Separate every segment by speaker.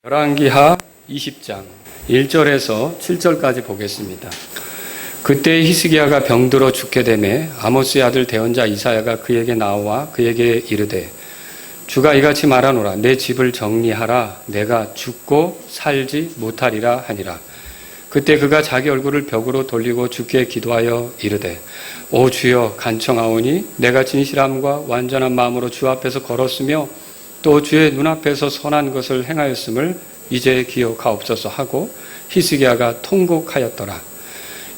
Speaker 1: 열왕기하 20장 1절에서 7절까지 보겠습니다. 그때 히스기야가 병들어 죽게 되매 아모스의 아들 대언자 이사야가 그에게 나와 그에게 이르되 주가 이같이 말하노라. 내 집을 정리하라. 내가 죽고 살지 못하리라 하니라. 그때 그가 자기 얼굴을 벽으로 돌리고 주께 기도하여 이르되 오 주여 간청하오니 내가 진실함과 완전한 마음으로 주 앞에서 걸었으며 또 주의 눈앞에서 선한 것을 행하였음을 이제 기억하옵소서 하고 히스기야가 통곡하였더라.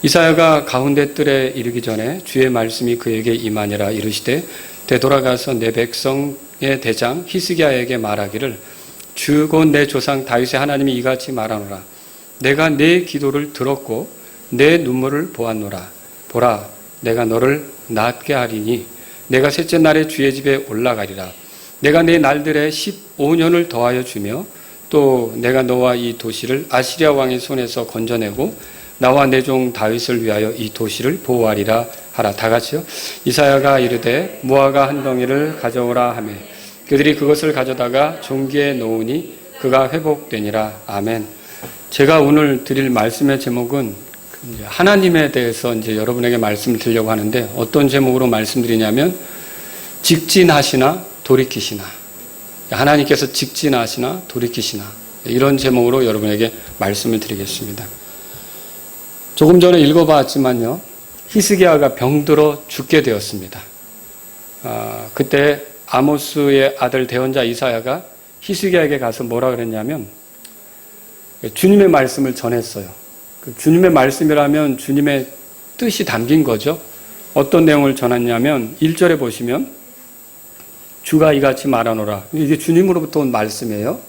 Speaker 1: 이사야가 가운데 뜰에 이르기 전에 주의 말씀이 그에게 임하니라. 이르시되 되돌아가서 내 백성의 대장 히스기야에게 말하기를 주 곧 내 조상 다윗의 하나님이 이같이 말하노라. 내가 내 기도를 들었고 내 눈물을 보았노라. 보라, 내가 너를 낫게 하리니 내가 셋째 날에 주의 집에 올라가리라. 내가 내 날들에 15년을 더하여 주며 또 내가 너와 이 도시를 아시리아 왕의 손에서 건져내고 나와 내 종 다윗을 위하여 이 도시를 보호하리라 하라. 다 같이요. 이사야가 이르되 무화과 한 덩이를 가져오라 하매 그들이 그것을 가져다가 종기에 놓으니 그가 회복되니라. 아멘. 제가 오늘 드릴 말씀의 제목은 하나님에 대해서 이제 여러분에게 말씀을 드리려고 하는데 어떤 제목으로 말씀드리냐면 직진하시나 돌이키시나, 하나님께서 직진하시나 돌이키시나, 이런 제목으로 여러분에게 말씀을 드리겠습니다. 조금 전에 읽어봤지만요, 히스기야가 병들어 죽게 되었습니다. 그때 아모스의 아들 대언자 이사야가 히스기야에게 가서 뭐라 그랬냐면 주님의 말씀을 전했어요. 주님의 말씀이라면 주님의 뜻이 담긴 거죠. 어떤 내용을 전했냐면 1절에 보시면 주가 이같이 말하노라. 이게 주님으로부터 온 말씀이에요.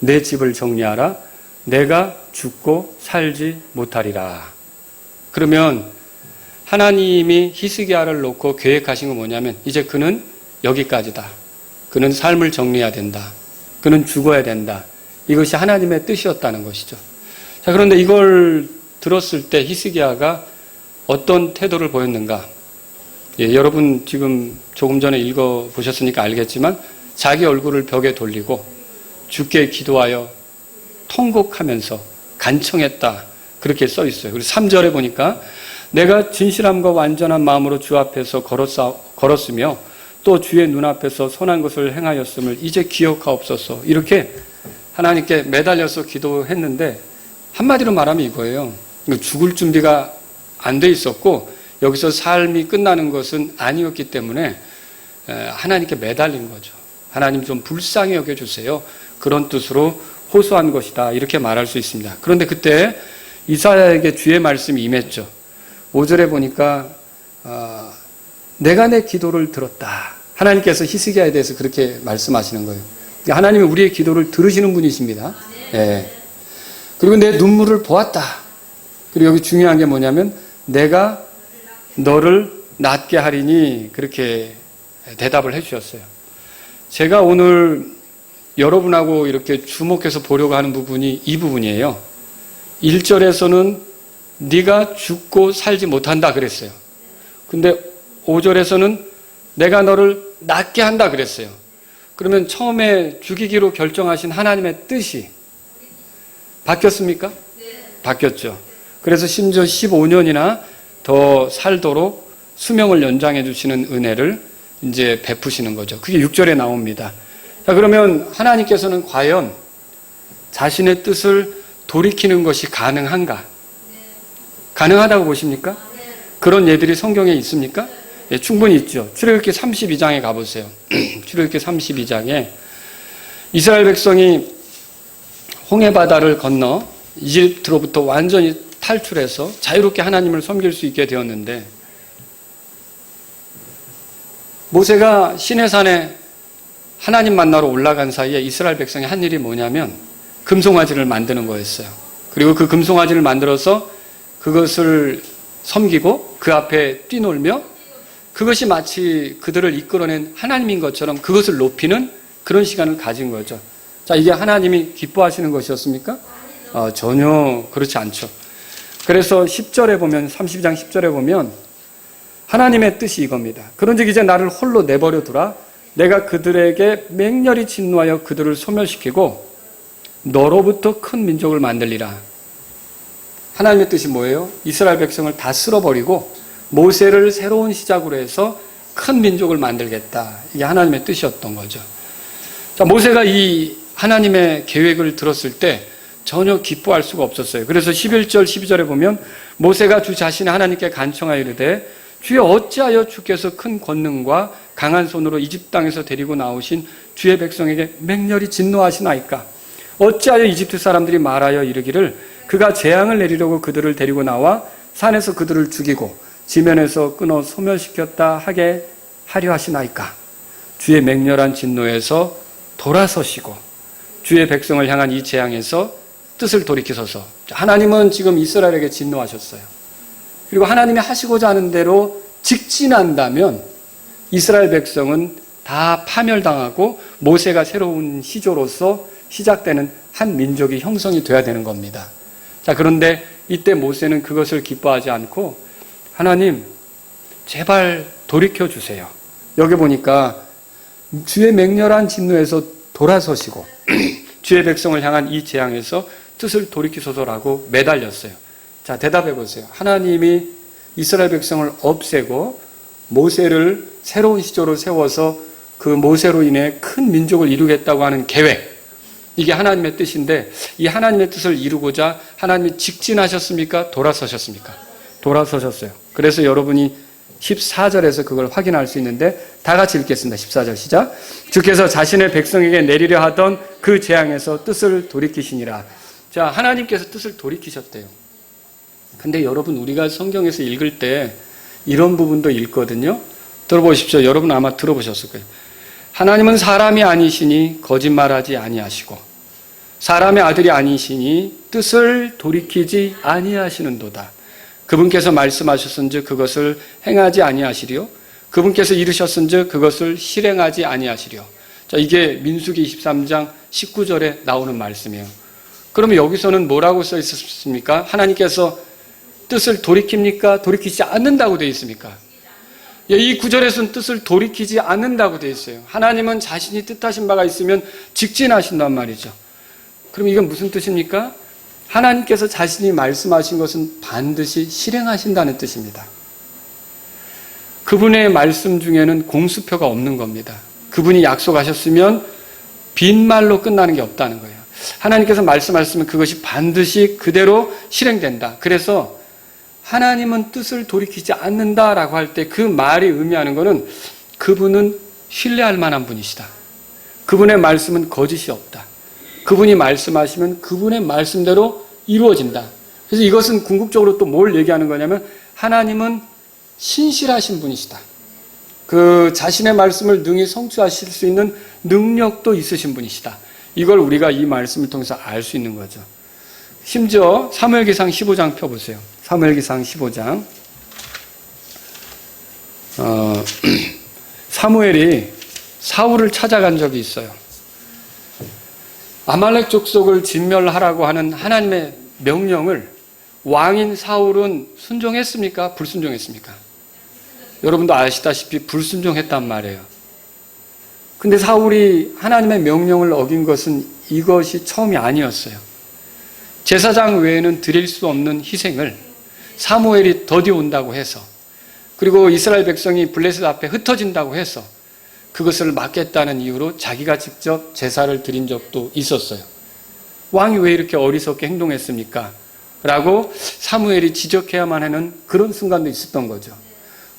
Speaker 1: 내 집을 정리하라. 내가 죽고 살지 못하리라. 그러면 하나님이 히스기야를 놓고 계획하신 건 뭐냐면 이제 그는 여기까지다. 그는 삶을 정리해야 된다. 그는 죽어야 된다. 이것이 하나님의 뜻이었다는 것이죠. 자, 그런데 이걸 들었을 때 히스기야가 어떤 태도를 보였는가? 예, 여러분 지금 조금 전에 읽어보셨으니까 알겠지만 자기 얼굴을 벽에 돌리고 주께 기도하여 통곡하면서 간청했다. 그렇게 써 있어요. 그리고 3절에 보니까 내가 진실함과 완전한 마음으로 주 앞에서 걸었으며 또 주의 눈앞에서 선한 것을 행하였음을 이제 기억하옵소서. 이렇게 하나님께 매달려서 기도했는데 한마디로 말하면 이거예요. 죽을 준비가 안 돼 있었고 여기서 삶이 끝나는 것은 아니었기 때문에 하나님께 매달린 거죠. 하나님 좀 불쌍히 여겨주세요. 그런 뜻으로 호소한 것이다. 이렇게 말할 수 있습니다. 그런데 그때 이사야에게 주의 말씀이 임했죠. 5절에 보니까 내가 내 기도를 들었다. 하나님께서 히스기야에 대해서 그렇게 말씀하시는 거예요. 하나님이 우리의 기도를 들으시는 분이십니다. 네. 그리고 내 눈물을 보았다. 그리고 여기 중요한 게 뭐냐면 내가 너를 낫게 하리니 그렇게 대답을 해주셨어요. 제가 오늘 여러분하고 이렇게 주목해서 보려고 하는 부분이 이 부분이에요. 1절에서는 네가 죽고 살지 못한다 그랬어요. 근데 5절에서는 내가 너를 낫게 한다 그랬어요. 그러면 처음에 죽이기로 결정하신 하나님의 뜻이 바뀌었습니까? 바뀌었죠. 그래서 심지어 15년이나 더 살도록 수명을 연장해 주시는 은혜를 이제 베푸시는 거죠. 그게 6절에 나옵니다. 자, 그러면 하나님께서는 과연 자신의 뜻을 돌이키는 것이 가능한가? 가능하다고 보십니까? 그런 예들이 성경에 있습니까? 예, 충분히 있죠. 출애굽기 32장에 가보세요. 출애굽기 32장에 이스라엘 백성이 홍해바다를 건너 이집트로부터 완전히 탈출해서 자유롭게 하나님을 섬길 수 있게 되었는데 모세가 시내산에 하나님 만나러 올라간 사이에 이스라엘 백성이 한 일이 뭐냐면 금송아지를 만드는 거였어요. 그리고 그 금송아지를 만들어서 그것을 섬기고 그 앞에 뛰놀며 그것이 마치 그들을 이끌어낸 하나님인 것처럼 그것을 높이는 그런 시간을 가진 거죠. 자, 이게 하나님이 기뻐하시는 것이었습니까? 전혀 그렇지 않죠. 그래서 10절에 보면 32장 10절에 보면 하나님의 뜻이 이겁니다. 그런즉 이제 나를 홀로 내버려 두라. 내가 그들에게 맹렬히 진노하여 그들을 소멸시키고 너로부터 큰 민족을 만들리라. 하나님의 뜻이 뭐예요? 이스라엘 백성을 다 쓸어버리고 모세를 새로운 시작으로 해서 큰 민족을 만들겠다. 이게 하나님의 뜻이었던 거죠. 자, 모세가 이 하나님의 계획을 들었을 때 전혀 기뻐할 수가 없었어요. 그래서 11절, 12절에 보면 모세가 주 자신의 하나님께 간청하여 이르되 주여 어찌하여 주께서 큰 권능과 강한 손으로 이집트 땅에서 데리고 나오신 주의 백성에게 맹렬히 진노하시나이까? 어찌하여 이집트 사람들이 말하여 이르기를 그가 재앙을 내리려고 그들을 데리고 나와 산에서 그들을 죽이고 지면에서 끊어 소멸시켰다 하게 하려 하시나이까? 주의 맹렬한 진노에서 돌아서시고 주의 백성을 향한 이 재앙에서 뜻을 돌이키소서. 하나님은 지금 이스라엘에게 진노하셨어요. 그리고 하나님이 하시고자 하는 대로 직진한다면 이스라엘 백성은 다 파멸당하고 모세가 새로운 시조로서 시작되는 한 민족이 형성이 돼야 되는 겁니다. 자, 그런데 이때 모세는 그것을 기뻐하지 않고 하나님 제발 돌이켜 주세요. 여기 보니까 주의 맹렬한 진노에서 돌아서시고 주의 백성을 향한 이 재앙에서 뜻을 돌이키소서라고 매달렸어요. 자, 대답해 보세요. 하나님이 이스라엘 백성을 없애고 모세를 새로운 시조로 세워서 그 모세로 인해 큰 민족을 이루겠다고 하는 계획, 이게 하나님의 뜻인데 이 하나님의 뜻을 이루고자 하나님이 직진하셨습니까? 돌아서셨습니까? 돌아서셨어요. 그래서 여러분이 14절에서 그걸 확인할 수 있는데 다 같이 읽겠습니다. 14절 시작. 주께서 자신의 백성에게 내리려 하던 그 재앙에서 뜻을 돌이키시니라. 자, 하나님께서 뜻을 돌이키셨대요. 근데 여러분 우리가 성경에서 읽을 때 이런 부분도 읽거든요. 들어보십시오. 여러분 아마 들어보셨을 거예요. 하나님은 사람이 아니시니 거짓말하지 아니하시고 사람의 아들이 아니시니 뜻을 돌이키지 아니하시는도다. 그분께서 말씀하셨은즉 그것을 행하지 아니하시리요. 그분께서 이르셨은즉 그것을 실행하지 아니하시리요. 자, 이게 민수기 23장 19절에 나오는 말씀이에요. 그러면 여기서는 뭐라고 써 있었습니까? 하나님께서 뜻을 돌이킵니까? 돌이키지 않는다고 되어 있습니까? 이 구절에서는 뜻을 돌이키지 않는다고 되어 있어요. 하나님은 자신이 뜻하신 바가 있으면 직진하신단 말이죠. 그럼 이건 무슨 뜻입니까? 하나님께서 자신이 말씀하신 것은 반드시 실행하신다는 뜻입니다. 그분의 말씀 중에는 공수표가 없는 겁니다. 그분이 약속하셨으면 빈말로 끝나는 게 없다는 거예요. 하나님께서 말씀하셨으면 그것이 반드시 그대로 실행된다. 그래서 하나님은 뜻을 돌이키지 않는다라고 할 때 그 말이 의미하는 것은 그분은 신뢰할 만한 분이시다. 그분의 말씀은 거짓이 없다. 그분이 말씀하시면 그분의 말씀대로 이루어진다. 그래서 이것은 궁극적으로 또 뭘 얘기하는 거냐면 하나님은 신실하신 분이시다. 그 자신의 말씀을 능히 성취하실 수 있는 능력도 있으신 분이시다. 이걸 우리가 이 말씀을 통해서 알 수 있는 거죠. 심지어 사무엘기상 15장 펴보세요. 사무엘기상 15장. 사무엘이 사울을 찾아간 적이 있어요. 아말렉 족속을 진멸하라고 하는 하나님의 명령을 왕인 사울은 순종했습니까? 불순종했습니까? 여러분도 아시다시피 불순종했단 말이에요. 근데 사울이 하나님의 명령을 어긴 것은 이것이 처음이 아니었어요. 제사장 외에는 드릴 수 없는 희생을 사무엘이 더디 온다고 해서, 그리고 이스라엘 백성이 블레셋 앞에 흩어진다고 해서 그것을 막겠다는 이유로 자기가 직접 제사를 드린 적도 있었어요. 왕이 왜 이렇게 어리석게 행동했습니까? 라고 사무엘이 지적해야만 하는 그런 순간도 있었던 거죠.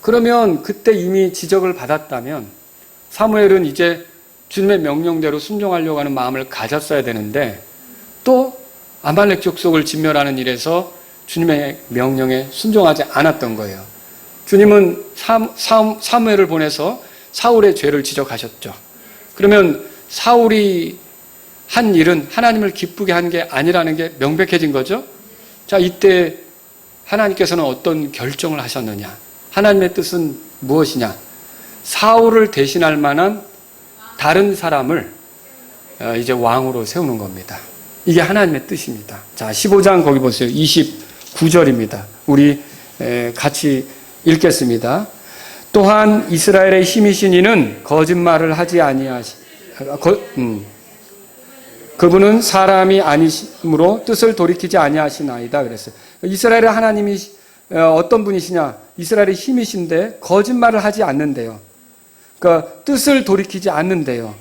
Speaker 1: 그러면 그때 이미 지적을 받았다면 사무엘은 이제 주님의 명령대로 순종하려고 하는 마음을 가졌어야 되는데 또 아말렉 족속을 진멸하는 일에서 주님의 명령에 순종하지 않았던 거예요. 주님은 사무엘을 보내서 사울의 죄를 지적하셨죠. 그러면 사울이 한 일은 하나님을 기쁘게 한 게 아니라는 게 명백해진 거죠. 자, 이때 하나님께서는 어떤 결정을 하셨느냐? 하나님의 뜻은 무엇이냐? 사울을 대신할 만한 다른 사람을 이제 왕으로 세우는 겁니다. 이게 하나님의 뜻입니다. 자, 15장 거기 보세요. 29절입니다. 우리 같이 읽겠습니다. 또한 이스라엘의 힘이신 이는 거짓말을 하지 아니하시. 그분은 사람이 아니심으로 뜻을 돌이키지 아니하시나이다 그랬어요. 이스라엘의 하나님이 어떤 분이시냐? 이스라엘의 힘이신데 거짓말을 하지 않는데요. 그러니까 뜻을 돌이키지 않는데요.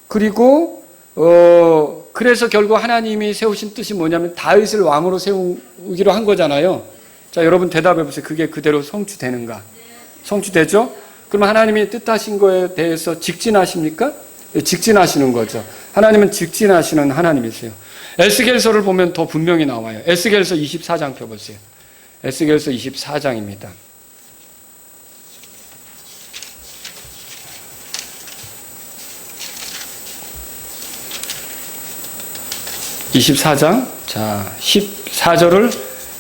Speaker 1: 그리고 그래서 결국 하나님이 세우신 뜻이 뭐냐면 다윗을 왕으로 세우기로 한 거잖아요. 자, 여러분 대답해 보세요. 그게 그대로 성취되는가? 성취되죠? 그럼 하나님이 뜻하신 거에 대해서 직진하십니까? 직진하시는 거죠. 하나님은 직진하시는 하나님이세요. 에스겔서를 보면 더 분명히 나와요. 에스겔서 24장 펴보세요. 에스겔서 24장입니다. 자, 14절을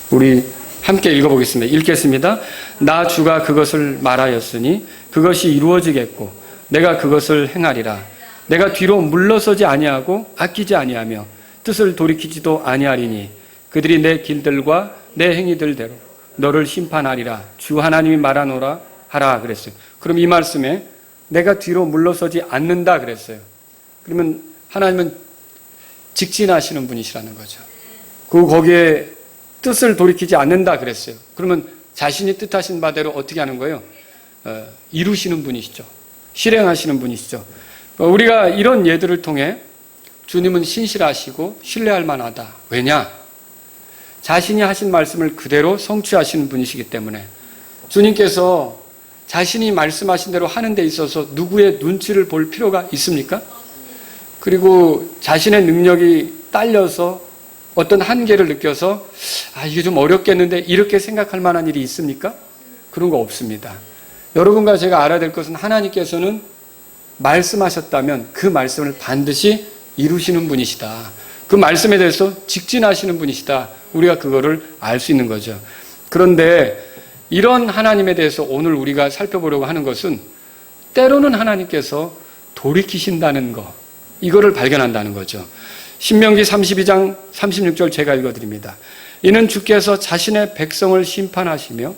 Speaker 1: 우리 함께 읽어보겠습니다. 읽겠습니다. 나 주가 그것을 말하였으니 그것이 이루어지겠고 내가 그것을 행하리라. 내가 뒤로 물러서지 아니하고 아끼지 아니하며 뜻을 돌이키지도 아니하리니 그들이 내 길들과 내 행위들대로 너를 심판하리라. 주 하나님이 말하노라 하라 그랬어요. 그럼 이 말씀에 내가 뒤로 물러서지 않는다 그랬어요. 그러면 하나님은 직진하시는 분이시라는 거죠. 그리고 거기에 뜻을 돌이키지 않는다 그랬어요. 그러면 자신이 뜻하신 바대로 어떻게 하는 거예요? 이루시는 분이시죠. 실행하시는 분이시죠. 우리가 이런 예들을 통해 주님은 신실하시고 신뢰할 만하다. 왜냐? 자신이 하신 말씀을 그대로 성취하시는 분이시기 때문에. 주님께서 자신이 말씀하신 대로 하는 데 있어서 누구의 눈치를 볼 필요가 있습니까? 그리고 자신의 능력이 딸려서 어떤 한계를 느껴서 이게 좀 어렵겠는데 이렇게 생각할 만한 일이 있습니까? 그런 거 없습니다. 여러분과 제가 알아야 될 것은 하나님께서는 말씀하셨다면 그 말씀을 반드시 이루시는 분이시다. 그 말씀에 대해서 직진하시는 분이시다. 우리가 그거를 알 수 있는 거죠. 그런데 이런 하나님에 대해서 오늘 우리가 살펴보려고 하는 것은 때로는 하나님께서 돌이키신다는 거, 이거를 발견한다는 거죠. 신명기 32장 36절 제가 읽어드립니다. 이는 주께서 자신의 백성을 심판하시며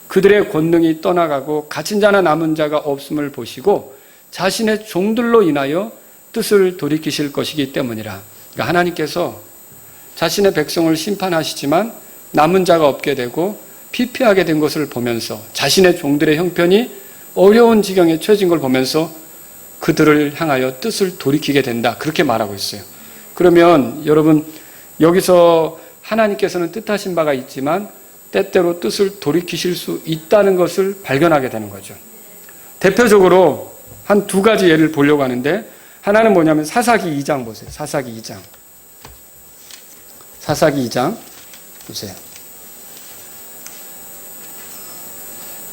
Speaker 1: 그들의 권능이 떠나가고 갇힌 자나 남은 자가 없음을 보시고 자신의 종들로 인하여 뜻을 돌이키실 것이기 때문이라. 그러니까 하나님께서 자신의 백성을 심판하시지만 남은 자가 없게 되고 피폐하게 된 것을 보면서 자신의 종들의 형편이 어려운 지경에 처해진 걸 보면서 그들을 향하여 뜻을 돌이키게 된다. 그렇게 말하고 있어요. 그러면 여러분 여기서 하나님께서는 뜻하신 바가 있지만 때때로 뜻을 돌이키실 수 있다는 것을 발견하게 되는 거죠. 대표적으로 한 두 가지 예를 보려고 하는데 하나는 뭐냐면 사사기 2장 보세요. 사사기 2장. 사사기 2장 보세요.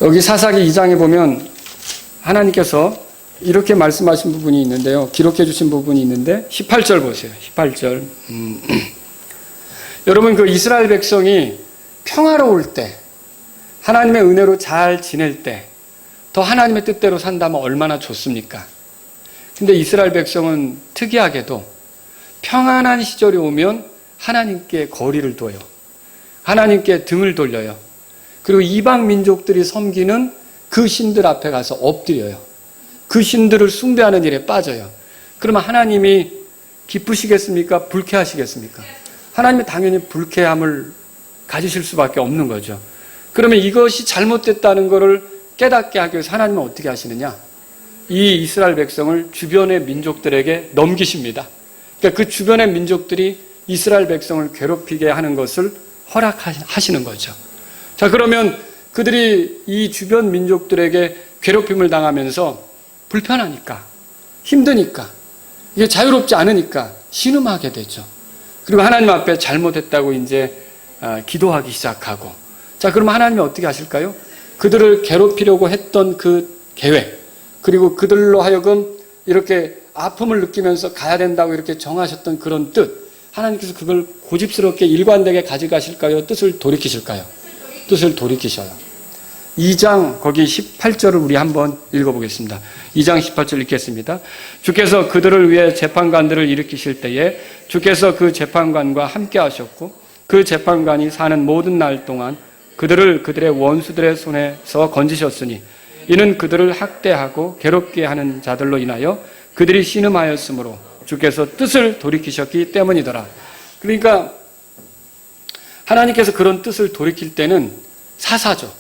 Speaker 1: 여기 사사기 2장에 보면 하나님께서 이렇게 말씀하신 부분이 있는데요. 기록해 주신 부분이 있는데 18절 보세요. 18절. 여러분 그 이스라엘 백성이 평화로울 때 하나님의 은혜로 잘 지낼 때 더 하나님의 뜻대로 산다면 얼마나 좋습니까? 근데 이스라엘 백성은 특이하게도 평안한 시절이 오면 하나님께 거리를 둬요. 하나님께 등을 돌려요. 그리고 이방 민족들이 섬기는 그 신들 앞에 가서 엎드려요. 그 신들을 숭배하는 일에 빠져요. 그러면 하나님이 기쁘시겠습니까? 불쾌하시겠습니까? 하나님은 당연히 불쾌함을 가지실 수밖에 없는 거죠. 그러면 이것이 잘못됐다는 것을 깨닫게 하기 위해서 하나님은 어떻게 하시느냐? 이 이스라엘 백성을 주변의 민족들에게 넘기십니다. 그러니까 그 주변의 민족들이 이스라엘 백성을 괴롭히게 하는 것을 허락하시는 거죠. 자, 그러면 그들이 이 주변 민족들에게 괴롭힘을 당하면서 불편하니까, 힘드니까, 이게 자유롭지 않으니까 신음하게 되죠. 그리고 하나님 앞에 잘못했다고 이제 기도하기 시작하고. 자, 그러면 하나님이 어떻게 하실까요? 그들을 괴롭히려고 했던 그 계획, 그리고 그들로 하여금 이렇게 아픔을 느끼면서 가야 된다고 이렇게 정하셨던 그런 뜻, 하나님께서 그걸 고집스럽게 일관되게 가져가실까요? 뜻을 돌이키실까요? 뜻을 돌이키셔요. 2장 거기 18절을 우리 한번 읽어보겠습니다. 2장 18절 읽겠습니다. 주께서 그들을 위해 재판관들을 일으키실 때에 주께서 그 재판관과 함께 하셨고 그 재판관이 사는 모든 날 동안 그들을 그들의 원수들의 손에서 건지셨으니 이는 그들을 학대하고 괴롭게 하는 자들로 인하여 그들이 신음하였으므로 주께서 뜻을 돌이키셨기 때문이더라. 그러니까 하나님께서 그런 뜻을 돌이킬 때는 사사죠.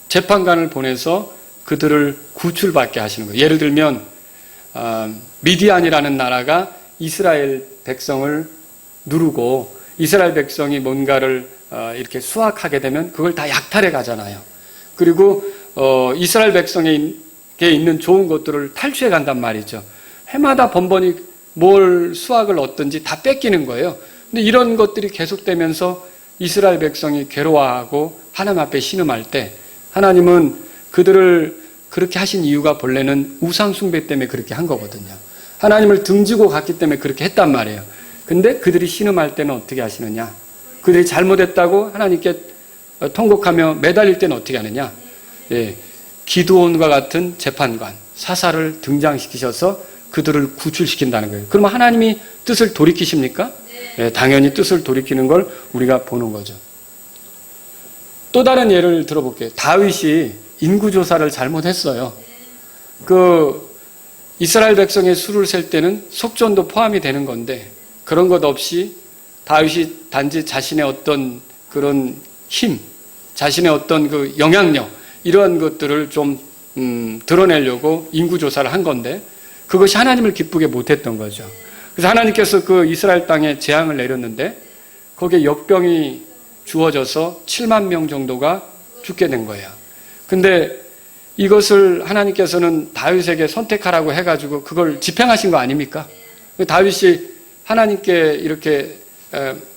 Speaker 1: 재판관을 보내서 그들을 구출받게 하시는 거예요. 예를 들면 미디안이라는 나라가 이스라엘 백성을 누르고 이스라엘 백성이 뭔가를 이렇게 수확하게 되면 그걸 다 약탈해 가잖아요. 그리고 이스라엘 백성에게 있는 좋은 것들을 탈취해 간단 말이죠. 해마다 번번이 뭘 수확을 얻든지 다 뺏기는 거예요. 근데 이런 것들이 계속되면서 이스라엘 백성이 괴로워하고 하나님 앞에 신음할 때 하나님은 그들을 그렇게 하신 이유가 본래는 우상 숭배 때문에 그렇게 한 거거든요. 하나님을 등지고 갔기 때문에 그렇게 했단 말이에요. 근데 그들이 신음할 때는 어떻게 하시느냐? 그들이 잘못했다고 하나님께 통곡하며 매달릴 때는 어떻게 하느냐? 예, 기드온과 같은 재판관, 사사를 등장시키셔서 그들을 구출시킨다는 거예요. 그러면 하나님이 뜻을 돌이키십니까? 예, 당연히 뜻을 돌이키는 걸 우리가 보는 거죠. 또 다른 예를 들어볼게요. 다윗이 인구조사를 잘못했어요. 이스라엘 백성의 수를 셀 때는 속전도 포함이 되는 건데 그런 것 없이 다윗이 단지 자신의 어떤 그런 힘, 자신의 어떤 그 영향력 이러한 것들을 좀 드러내려고 인구조사를 한 건데 그것이 하나님을 기쁘게 못했던 거죠. 그래서 하나님께서 그 이스라엘 땅에 재앙을 내렸는데 거기에 역병이 주어져서 7만 명 정도가 죽게 된 거예요. 근데 이것을 하나님께서는 다윗에게 선택하라고 해가지고 그걸 집행하신 거 아닙니까? 다윗이 하나님께 이렇게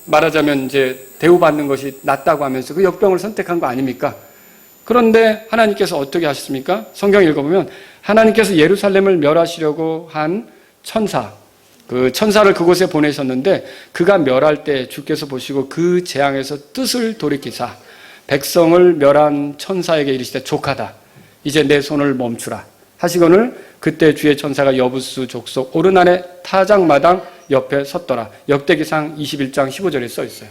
Speaker 1: 말하자면 이제 대우받는 것이 낫다고 하면서 그 역병을 선택한 거 아닙니까? 그런데 하나님께서 어떻게 하셨습니까? 성경 읽어보면 하나님께서 예루살렘을 멸하시려고 한 천사, 그 천사를 그곳에 보내셨는데 그가 멸할 때 주께서 보시고 그 재앙에서 뜻을 돌이키사 백성을 멸한 천사에게 이르시되 족하다. 이제 내 손을 멈추라 하시거늘 그때 주의 천사가 여부수 족속 오르난의 타작마당 옆에 섰더라. 역대기상 21장 15절에 써 있어요.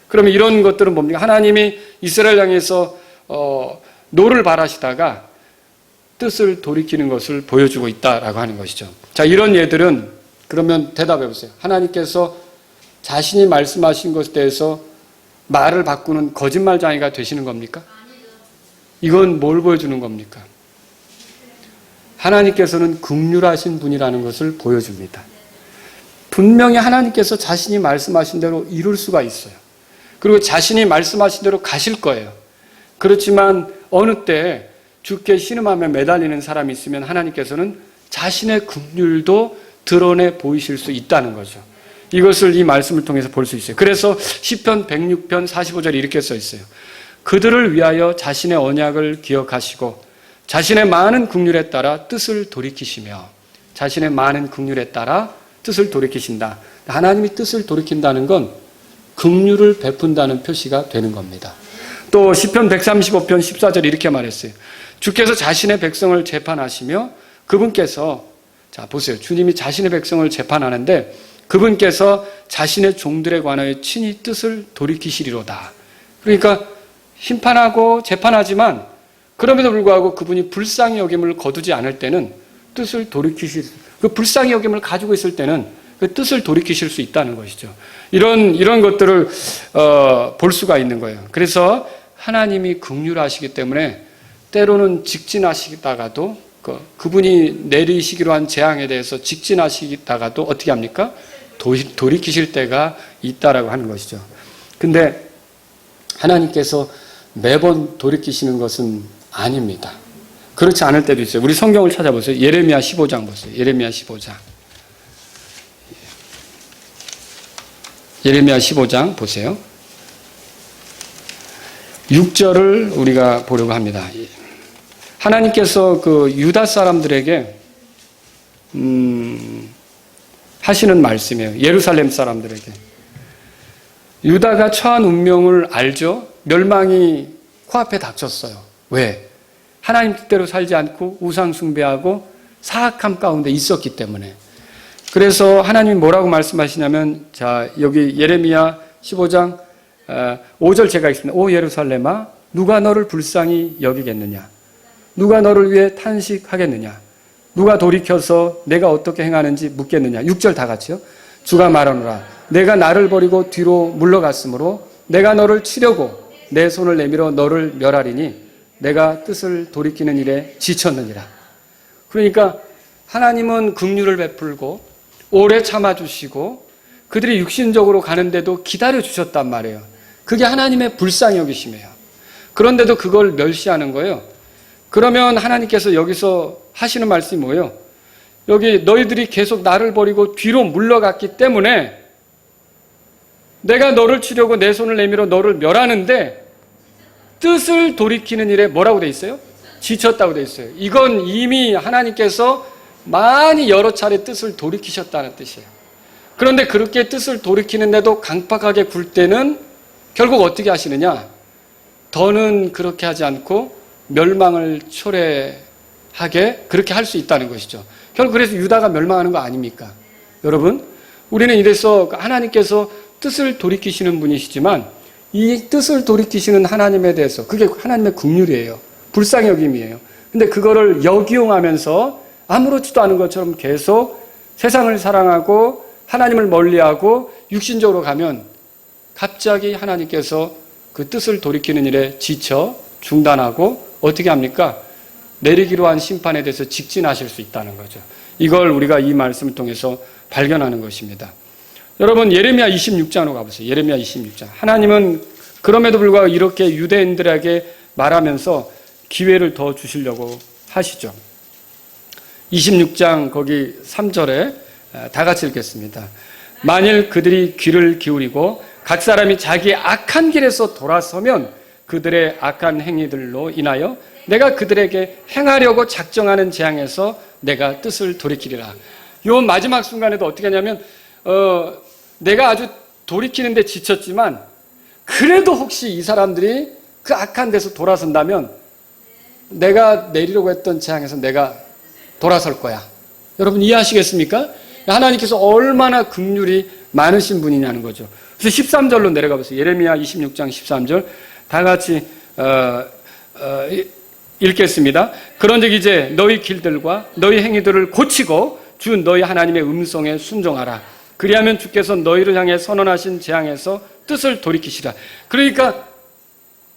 Speaker 1: 그러면 이런 것들은 뭡니까? 하나님이 이스라엘 향해서 노를 바라시다가 뜻을 돌이키는 것을 보여주고 있다라고 하는 것이죠. 자, 이런 예들은 그러면 대답해 보세요. 하나님께서 자신이 말씀하신 것에 대해서 말을 바꾸는 거짓말장애가 되시는 겁니까? 이건 뭘 보여주는 겁니까? 하나님께서는 긍휼하신 분이라는 것을 보여줍니다. 분명히 하나님께서 자신이 말씀하신 대로 이룰 수가 있어요. 그리고 자신이 말씀하신 대로 가실 거예요. 그렇지만 어느 때 주께 신음하며 매달리는 사람이 있으면 하나님께서는 자신의 긍휼도 드러내 보이실 수 있다는 거죠. 이것을 이 말씀을 통해서 볼 수 있어요. 그래서 시편 106편 45절에 이렇게 써 있어요. 그들을 위하여 자신의 언약을 기억하시고 자신의 많은 긍휼에 따라 뜻을 돌이키시며 자신의 많은 긍휼에 따라 뜻을 돌이키신다. 하나님이 뜻을 돌이킨다는 건 긍휼을 베푼다는 표시가 되는 겁니다. 또 시편 135편 14절 이렇게 말했어요. 주께서 자신의 백성을 재판하시며 그분께서 자 보세요. 주님이 자신의 백성을 재판하는데 그분께서 자신의 종들에 관하여 친히 뜻을 돌이키시리로다. 그러니까 심판하고 재판하지만 그럼에도 불구하고 그분이 불쌍히 여김을 거두지 않을 때는 뜻을 돌이키실 그 불쌍히 여김을 가지고 있을 때는 그 뜻을 돌이키실 수 있다는 것이죠. 이런 것들을 볼 수가 있는 거예요. 그래서 하나님이 긍휼하시기 때문에 때로는 직진하시다가도 그분이 내리시기로 한 재앙에 대해서 직진하시다가도 어떻게 합니까? 돌이키실 때가 있다라고 하는 것이죠. 근데 하나님께서 매번 돌이키시는 것은 아닙니다. 그렇지 않을 때도 있어요. 우리 성경을 찾아보세요. 예레미야 15장 보세요. 예레미야 15장. 예레미야 15장 보세요. 6절을 우리가 보려고 합니다. 하나님께서 그 유다 사람들에게 하시는 말씀이에요. 예루살렘 사람들에게. 유다가 처한 운명을 알죠? 멸망이 코앞에 닥쳤어요. 왜? 하나님 뜻대로 살지 않고 우상 숭배하고 사악함 가운데 있었기 때문에. 그래서 하나님이 뭐라고 말씀하시냐면 자 여기 예레미야 15장 5절 제가 읽습니다. 오 예루살렘아 누가 너를 불쌍히 여기겠느냐? 누가 너를 위해 탄식하겠느냐? 누가 돌이켜서 내가 어떻게 행하는지 묻겠느냐. 6절 다 같이요. 주가 말하노라. 내가 나를 버리고 뒤로 물러갔으므로 내가 너를 치려고 내 손을 내밀어 너를 멸하리니 내가 뜻을 돌이키는 일에 지쳤느니라. 그러니까 하나님은 긍휼을 베풀고 오래 참아주시고 그들이 육신적으로 가는데도 기다려주셨단 말이에요. 그게 하나님의 불쌍히 여기심이에요. 그런데도 그걸 멸시하는 거예요. 그러면 하나님께서 여기서 하시는 말씀이 뭐예요? 여기 너희들이 계속 나를 버리고 뒤로 물러갔기 때문에 내가 너를 치려고 내 손을 내밀어 너를 멸하는데 뜻을 돌이키는 일에 뭐라고 돼 있어요? 지쳤다고 돼 있어요. 이건 이미 하나님께서 많이 여러 차례 뜻을 돌이키셨다는 뜻이에요. 그런데 그렇게 뜻을 돌이키는데도 강팍하게 굴 때는 결국 어떻게 하시느냐? 더는 그렇게 하지 않고 멸망을 초래하게 그렇게 할 수 있다는 것이죠. 결국 그래서 유다가 멸망하는 거 아닙니까? 여러분, 우리는 이래서 하나님께서 뜻을 돌이키시는 분이시지만 이 뜻을 돌이키시는 하나님에 대해서 그게 하나님의 긍휼이에요. 불쌍히 여김이에요. 근데 그거를 역이용하면서 아무렇지도 않은 것처럼 계속 세상을 사랑하고 하나님을 멀리하고 육신적으로 가면 갑자기 하나님께서 그 뜻을 돌이키는 일에 지쳐 중단하고 어떻게 합니까? 내리기로 한 심판에 대해서 직진하실 수 있다는 거죠. 이걸 우리가 이 말씀을 통해서 발견하는 것입니다. 여러분 예레미야 26장으로 가보세요. 예레미야 26장. 하나님은 그럼에도 불구하고 이렇게 유대인들에게 말하면서 기회를 더 주시려고 하시죠. 26장 거기 3절에 다 같이 읽겠습니다. 만일 그들이 귀를 기울이고 각 사람이 자기의 악한 길에서 돌아서면 그들의 악한 행위들로 인하여 내가 그들에게 행하려고 작정하는 재앙에서 내가 뜻을 돌이키리라. 요 마지막 순간에도 어떻게 하냐면 내가 아주 돌이키는데 지쳤지만 그래도 혹시 이 사람들이 그 악한 데서 돌아선다면 내가 내리려고 했던 재앙에서 내가 돌아설 거야. 여러분 이해하시겠습니까? 하나님께서 얼마나 긍휼이 많으신 분이냐는 거죠. 그래서 13절로 내려가 보세요. 예레미야 26장 13절 다 같이 읽겠습니다. 그런즉 이제 너희 길들과 너희 행위들을 고치고 주 너희 하나님의 음성에 순종하라. 그리하면 주께서 너희를 향해 선언하신 재앙에서 뜻을 돌이키시라. 그러니까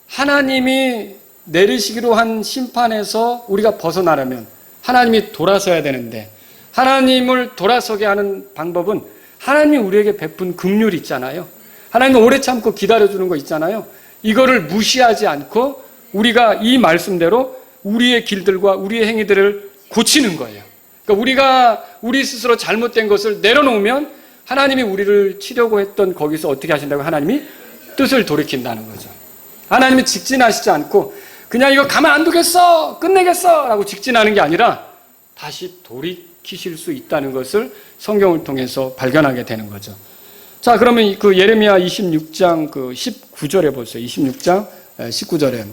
Speaker 1: 하나님이 내리시기로 한 심판에서 우리가 벗어나려면 하나님이 돌아서야 되는데 하나님을 돌아서게 하는 방법은 하나님이 우리에게 베푼 긍휼이 있잖아요. 하나님은 오래 참고 기다려주는 거 있잖아요. 이거를 무시하지 않고 우리가 이 말씀대로 우리의 길들과 우리의 행위들을 고치는 거예요. 그러니까 우리 스스로 잘못된 것을 내려놓으면 하나님이 우리를 치려고 했던 거기서 어떻게 하신다고? 하나님이 뜻을 돌이킨다는 거죠. 하나님이 직진하시지 않고 그냥 이거 가만 안 두겠어! 끝내겠어! 라고 직진하는 게 아니라 다시 돌이키실 수 있다는 것을 성경을 통해서 발견하게 되는 거죠. 자, 그러면 그 예레미야 26장 그 19절에 보세요. 26장 19절에.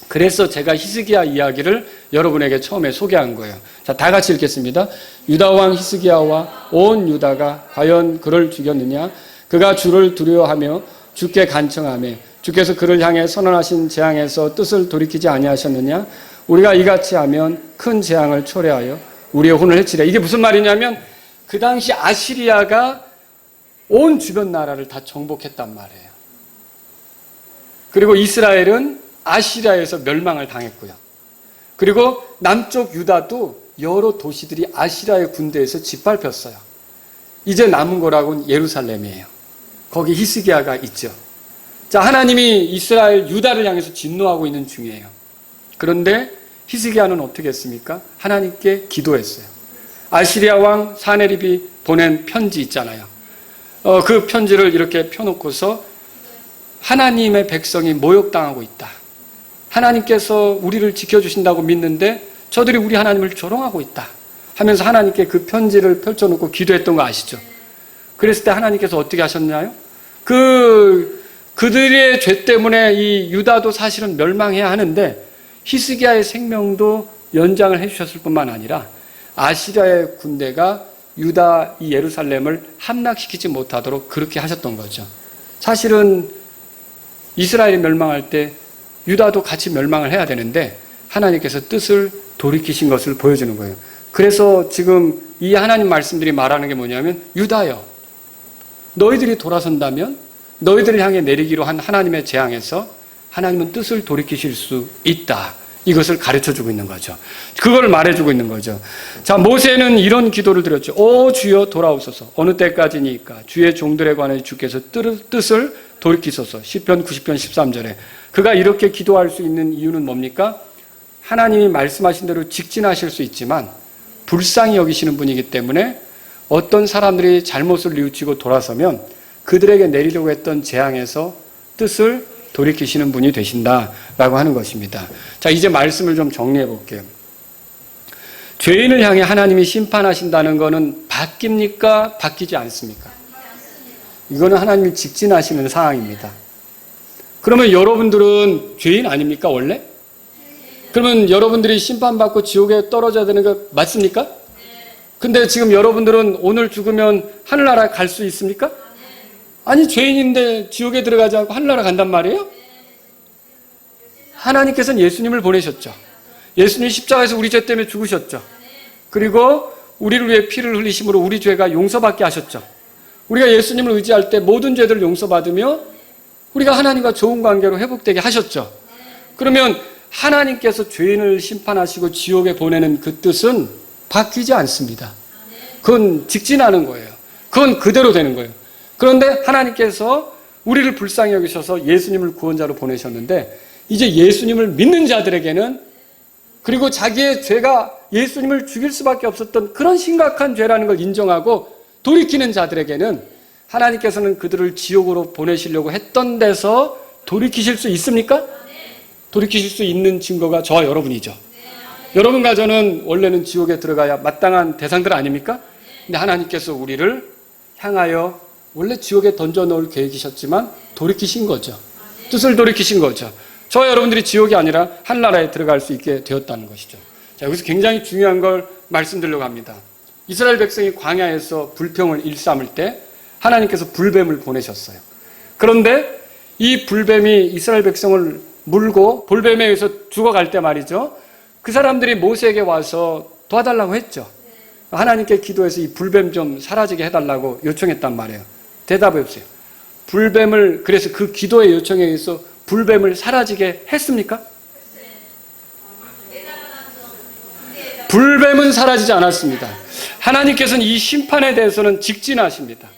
Speaker 1: 그래서 제가 히스기야 이야기를 여러분에게 처음에 소개한 거예요. 자, 다 같이 읽겠습니다. 유다 왕 히스기야와 온 유다가 과연 그를 죽였느냐? 그가 주를 두려워하며 주께 간청하며 주께서 그를 향해 선언하신 재앙에서 뜻을 돌이키지 아니하셨느냐? 우리가 이같이 하면 큰 재앙을 초래하여 우리의 혼을 해치라. 이게 무슨 말이냐면 그 당시 아시리아가 온 주변 나라를 다 정복했단 말이에요. 그리고 이스라엘은 아시리아에서 멸망을 당했고요. 그리고 남쪽 유다도 여러 도시들이 아시리아의 군대에서 짓밟혔어요. 이제 남은 거라고는 예루살렘이에요. 거기 히스기야가 있죠. 자, 하나님이 이스라엘 유다를 향해서 진노하고 있는 중이에요. 그런데 히스기야는 어떻게 했습니까? 하나님께 기도했어요. 아시리아 왕 사네립이 보낸 편지 있잖아요. 그 편지를 이렇게 펴놓고서 하나님의 백성이 모욕당하고 있다. 하나님께서 우리를 지켜주신다고 믿는데 저들이 우리 하나님을 조롱하고 있다 하면서 하나님께 그 편지를 펼쳐놓고 기도했던 거 아시죠? 그랬을 때 하나님께서 어떻게 하셨나요? 그들의 죄 때문에 이 유다도 사실은 멸망해야 하는데 히스기야의 생명도 연장을 해주셨을 뿐만 아니라 아시리아의 군대가 유다 이 예루살렘을 함락시키지 못하도록 그렇게 하셨던 거죠. 사실은 이스라엘이 멸망할 때 유다도 같이 멸망을 해야 되는데 하나님께서 뜻을 돌이키신 것을 보여주는 거예요. 그래서 지금 이 하나님 말씀들이 말하는 게 뭐냐면, 유다여, 너희들이 돌아선다면 너희들을 향해 내리기로 한 하나님의 재앙에서 하나님은 뜻을 돌이키실 수 있다. 이것을 가르쳐주고 있는 거죠. 그걸 말해주고 있는 거죠. 자, 모세는 이런 기도를 드렸죠. 오 주여 돌아오소서. 어느 때까지니까 주의 종들에 관해 주께서 뜻을 돌이키소서. 시편 90편 13절에 그가 이렇게 기도할 수 있는 이유는 뭡니까? 하나님이 말씀하신 대로 직진하실 수 있지만 불쌍히 여기시는 분이기 때문에 어떤 사람들이 잘못을 뉘우치고 돌아서면 그들에게 내리려고 했던 재앙에서 뜻을 돌이키시는 분이 되신다라고 하는 것입니다. 자, 이제 말씀을 좀 정리해 볼게요. 죄인을 향해 하나님이 심판하신다는 것은 바뀝니까? 바뀌지 않습니까? 이거는 하나님이 직진하시는 상황입니다. 그러면 여러분들은 죄인 아닙니까, 원래? 그러면 여러분들이 심판받고 지옥에 떨어져야 되는 거 맞습니까? 근데 지금 여러분들은 오늘 죽으면 하늘나라에 갈 수 있습니까? 아니, 죄인인데 지옥에 들어가지 않고 하늘나라 간단 말이에요? 하나님께서는 예수님을 보내셨죠. 예수님 십자가에서 우리 죄 때문에 죽으셨죠. 그리고 우리를 위해 피를 흘리심으로 우리 죄가 용서받게 하셨죠. 우리가 예수님을 의지할 때 모든 죄들을 용서받으며 우리가 하나님과 좋은 관계로 회복되게 하셨죠. 그러면 하나님께서 죄인을 심판하시고 지옥에 보내는 그 뜻은 바뀌지 않습니다. 그건 직진하는 거예요. 그건 그대로 되는 거예요. 그런데 하나님께서 우리를 불쌍히 여기셔서 예수님을 구원자로 보내셨는데 이제 예수님을 믿는 자들에게는 그리고 자기의 죄가 예수님을 죽일 수밖에 없었던 그런 심각한 죄라는 걸 인정하고 돌이키는 자들에게는 하나님께서는 그들을 지옥으로 보내시려고 했던 데서 돌이키실 수 있습니까? 돌이키실 수 있는 증거가 저와 여러분이죠. 여러분과 저는 원래는 지옥에 들어가야 마땅한 대상들 아닙니까? 근데 하나님께서 우리를 향하여 원래 지옥에 던져 넣을 계획이셨지만 돌이키신 거죠. 뜻을 돌이키신 거죠. 저와 여러분들이 지옥이 아니라 하늘나라에 들어갈 수 있게 되었다는 것이죠. 자, 여기서 굉장히 중요한 걸 말씀드리려고 합니다. 이스라엘 백성이 광야에서 불평을 일삼을 때 하나님께서 불뱀을 보내셨어요. 그런데 이 불뱀이 이스라엘 백성을 물고 불뱀에 의해서 죽어갈 때 말이죠. 그 사람들이 모세에게 와서 도와달라고 했죠. 하나님께 기도해서 이 불뱀 좀 사라지게 해달라고 요청했단 말이에요. 대답해 보세요. 불뱀을, 그래서 그 기도의 요청에 의해서 불뱀을 사라지게 했습니까? 불뱀은 사라지지 않았습니다. 하나님께서는 이 심판에 대해서는 직진하십니다.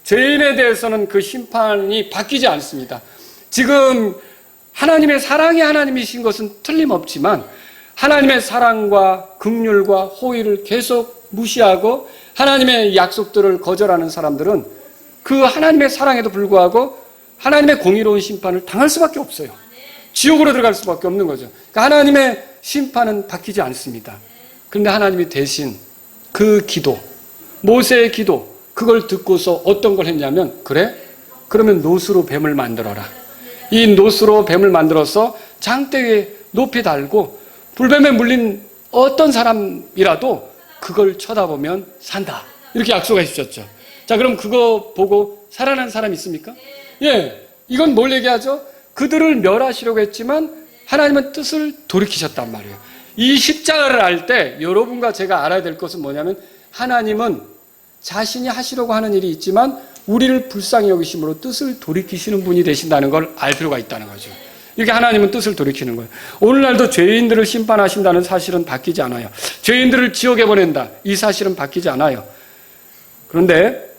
Speaker 1: 죄인에 대해서는 그 심판이 바뀌지 않습니다. 지금 하나님의 사랑이 하나님이신 것은 틀림없지만 하나님의 사랑과 긍휼과 호의를 계속 무시하고 하나님의 약속들을 거절하는 사람들은 그 하나님의 사랑에도 불구하고 하나님의 공의로운 심판을 당할 수밖에 없어요. 지옥으로 들어갈 수밖에 없는 거죠. 그러니까 하나님의 심판은 바뀌지 않습니다. 그런데 하나님이 대신 그 기도, 모세의 기도, 그걸 듣고서 어떤 걸 했냐면, 그래? 그러면 노수로 뱀을 만들어라. 이 노수로 뱀을 만들어서 장대 위에 높이 달고 불뱀에 물린 어떤 사람이라도 그걸 쳐다보면 산다. 이렇게 약속해 주셨죠. 자, 그럼 그거 보고 살아난 사람 있습니까? 예, 이건 뭘 얘기하죠? 그들을 멸하시려고 했지만 하나님은 뜻을 돌이키셨단 말이에요. 이 십자가를 알 때 여러분과 제가 알아야 될 것은 뭐냐면 하나님은 자신이 하시려고 하는 일이 있지만 우리를 불쌍히 여기심으로 뜻을 돌이키시는 분이 되신다는 걸 알 필요가 있다는 거죠. 이렇게 하나님은 뜻을 돌이키는 거예요. 오늘날도 죄인들을 심판하신다는 사실은 바뀌지 않아요. 죄인들을 지옥에 보낸다. 이 사실은 바뀌지 않아요. 그런데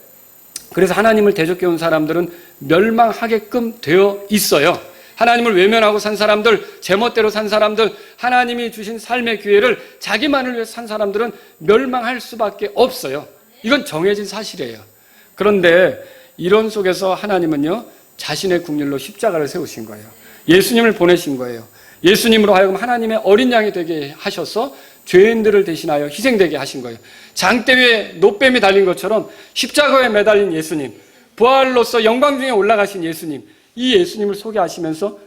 Speaker 1: 그래서 하나님을 대적해온 사람들은 멸망하게끔 되어 있어요. 하나님을 외면하고 산 사람들, 제멋대로 산 사람들, 하나님이 주신 삶의 기회를 자기만을 위해 산 사람들은 멸망할 수밖에 없어요. 이건 정해진 사실이에요. 그런데 이런 속에서 하나님은요, 자신의 국률로 십자가를 세우신 거예요. 예수님을 보내신 거예요. 예수님으로 하여금 하나님의 어린 양이 되게 하셔서 죄인들을 대신하여 희생되게 하신 거예요. 장대 위에 노뱀이 달린 것처럼 십자가에 매달린 예수님, 부활로서 영광 중에 올라가신 예수님, 이 예수님을 소개하시면서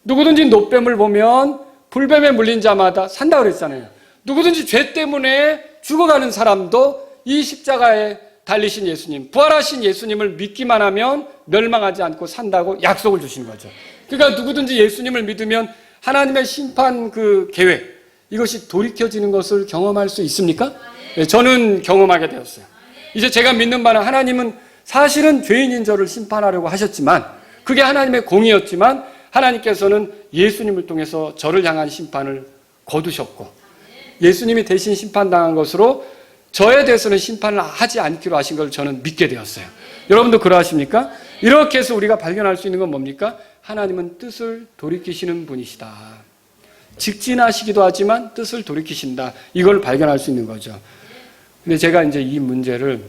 Speaker 1: 누구든지 노뱀을 보면 불뱀에 물린 자마다 산다고 그랬잖아요. 누구든지 죄 때문에 죽어가는 사람도 이 십자가에 달리신 예수님, 부활하신 예수님을 믿기만 하면 멸망하지 않고 산다고 약속을 주신 거죠. 그러니까 누구든지 예수님을 믿으면 하나님의 심판 그 계획, 이것이 돌이켜지는 것을 경험할 수 있습니까? 네, 저는 경험하게 되었어요. 이제 제가 믿는 바는 하나님은 사실은 죄인인 저를 심판하려고 하셨지만 그게 하나님의 공의였지만 하나님께서는 예수님을 통해서 저를 향한 심판을 거두셨고 예수님이 대신 심판당한 것으로 저에 대해서는 심판을 하지 않기로 하신 걸 저는 믿게 되었어요. 여러분도 그러하십니까? 이렇게 해서 우리가 발견할 수 있는 건 뭡니까? 하나님은 뜻을 돌이키시는 분이시다. 직진하시기도 하지만 뜻을 돌이키신다. 이걸 발견할 수 있는 거죠. 근데 제가 이제 이 문제를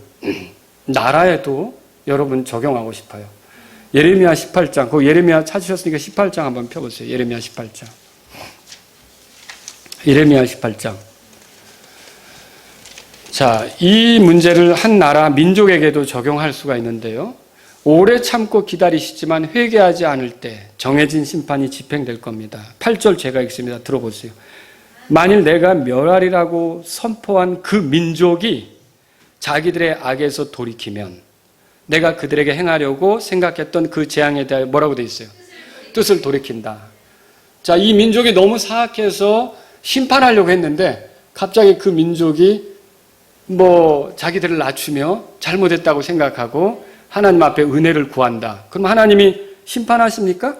Speaker 1: 나라에도 여러분 적용하고 싶어요. 예레미야 18장, 그 예레미야 찾으셨으니까 18장 한번 펴보세요. 예레미야 18장. 예레미야 18장. 자, 이 문제를 한 나라 민족에게도 적용할 수가 있는데요. 오래 참고 기다리시지만 회개하지 않을 때 정해진 심판이 집행될 겁니다. 8절 제가 읽습니다. 들어보세요. 만일 내가 멸하리라고 선포한 그 민족이 자기들의 악에서 돌이키면 내가 그들에게 행하려고 생각했던 그 재앙에 대하여 뭐라고 되어 있어요? 뜻을 돌이킨다. 자, 이 민족이 너무 사악해서 심판하려고 했는데 갑자기 그 민족이 자기들을 낮추며 잘못했다고 생각하고 하나님 앞에 은혜를 구한다. 그럼 하나님이 심판하십니까?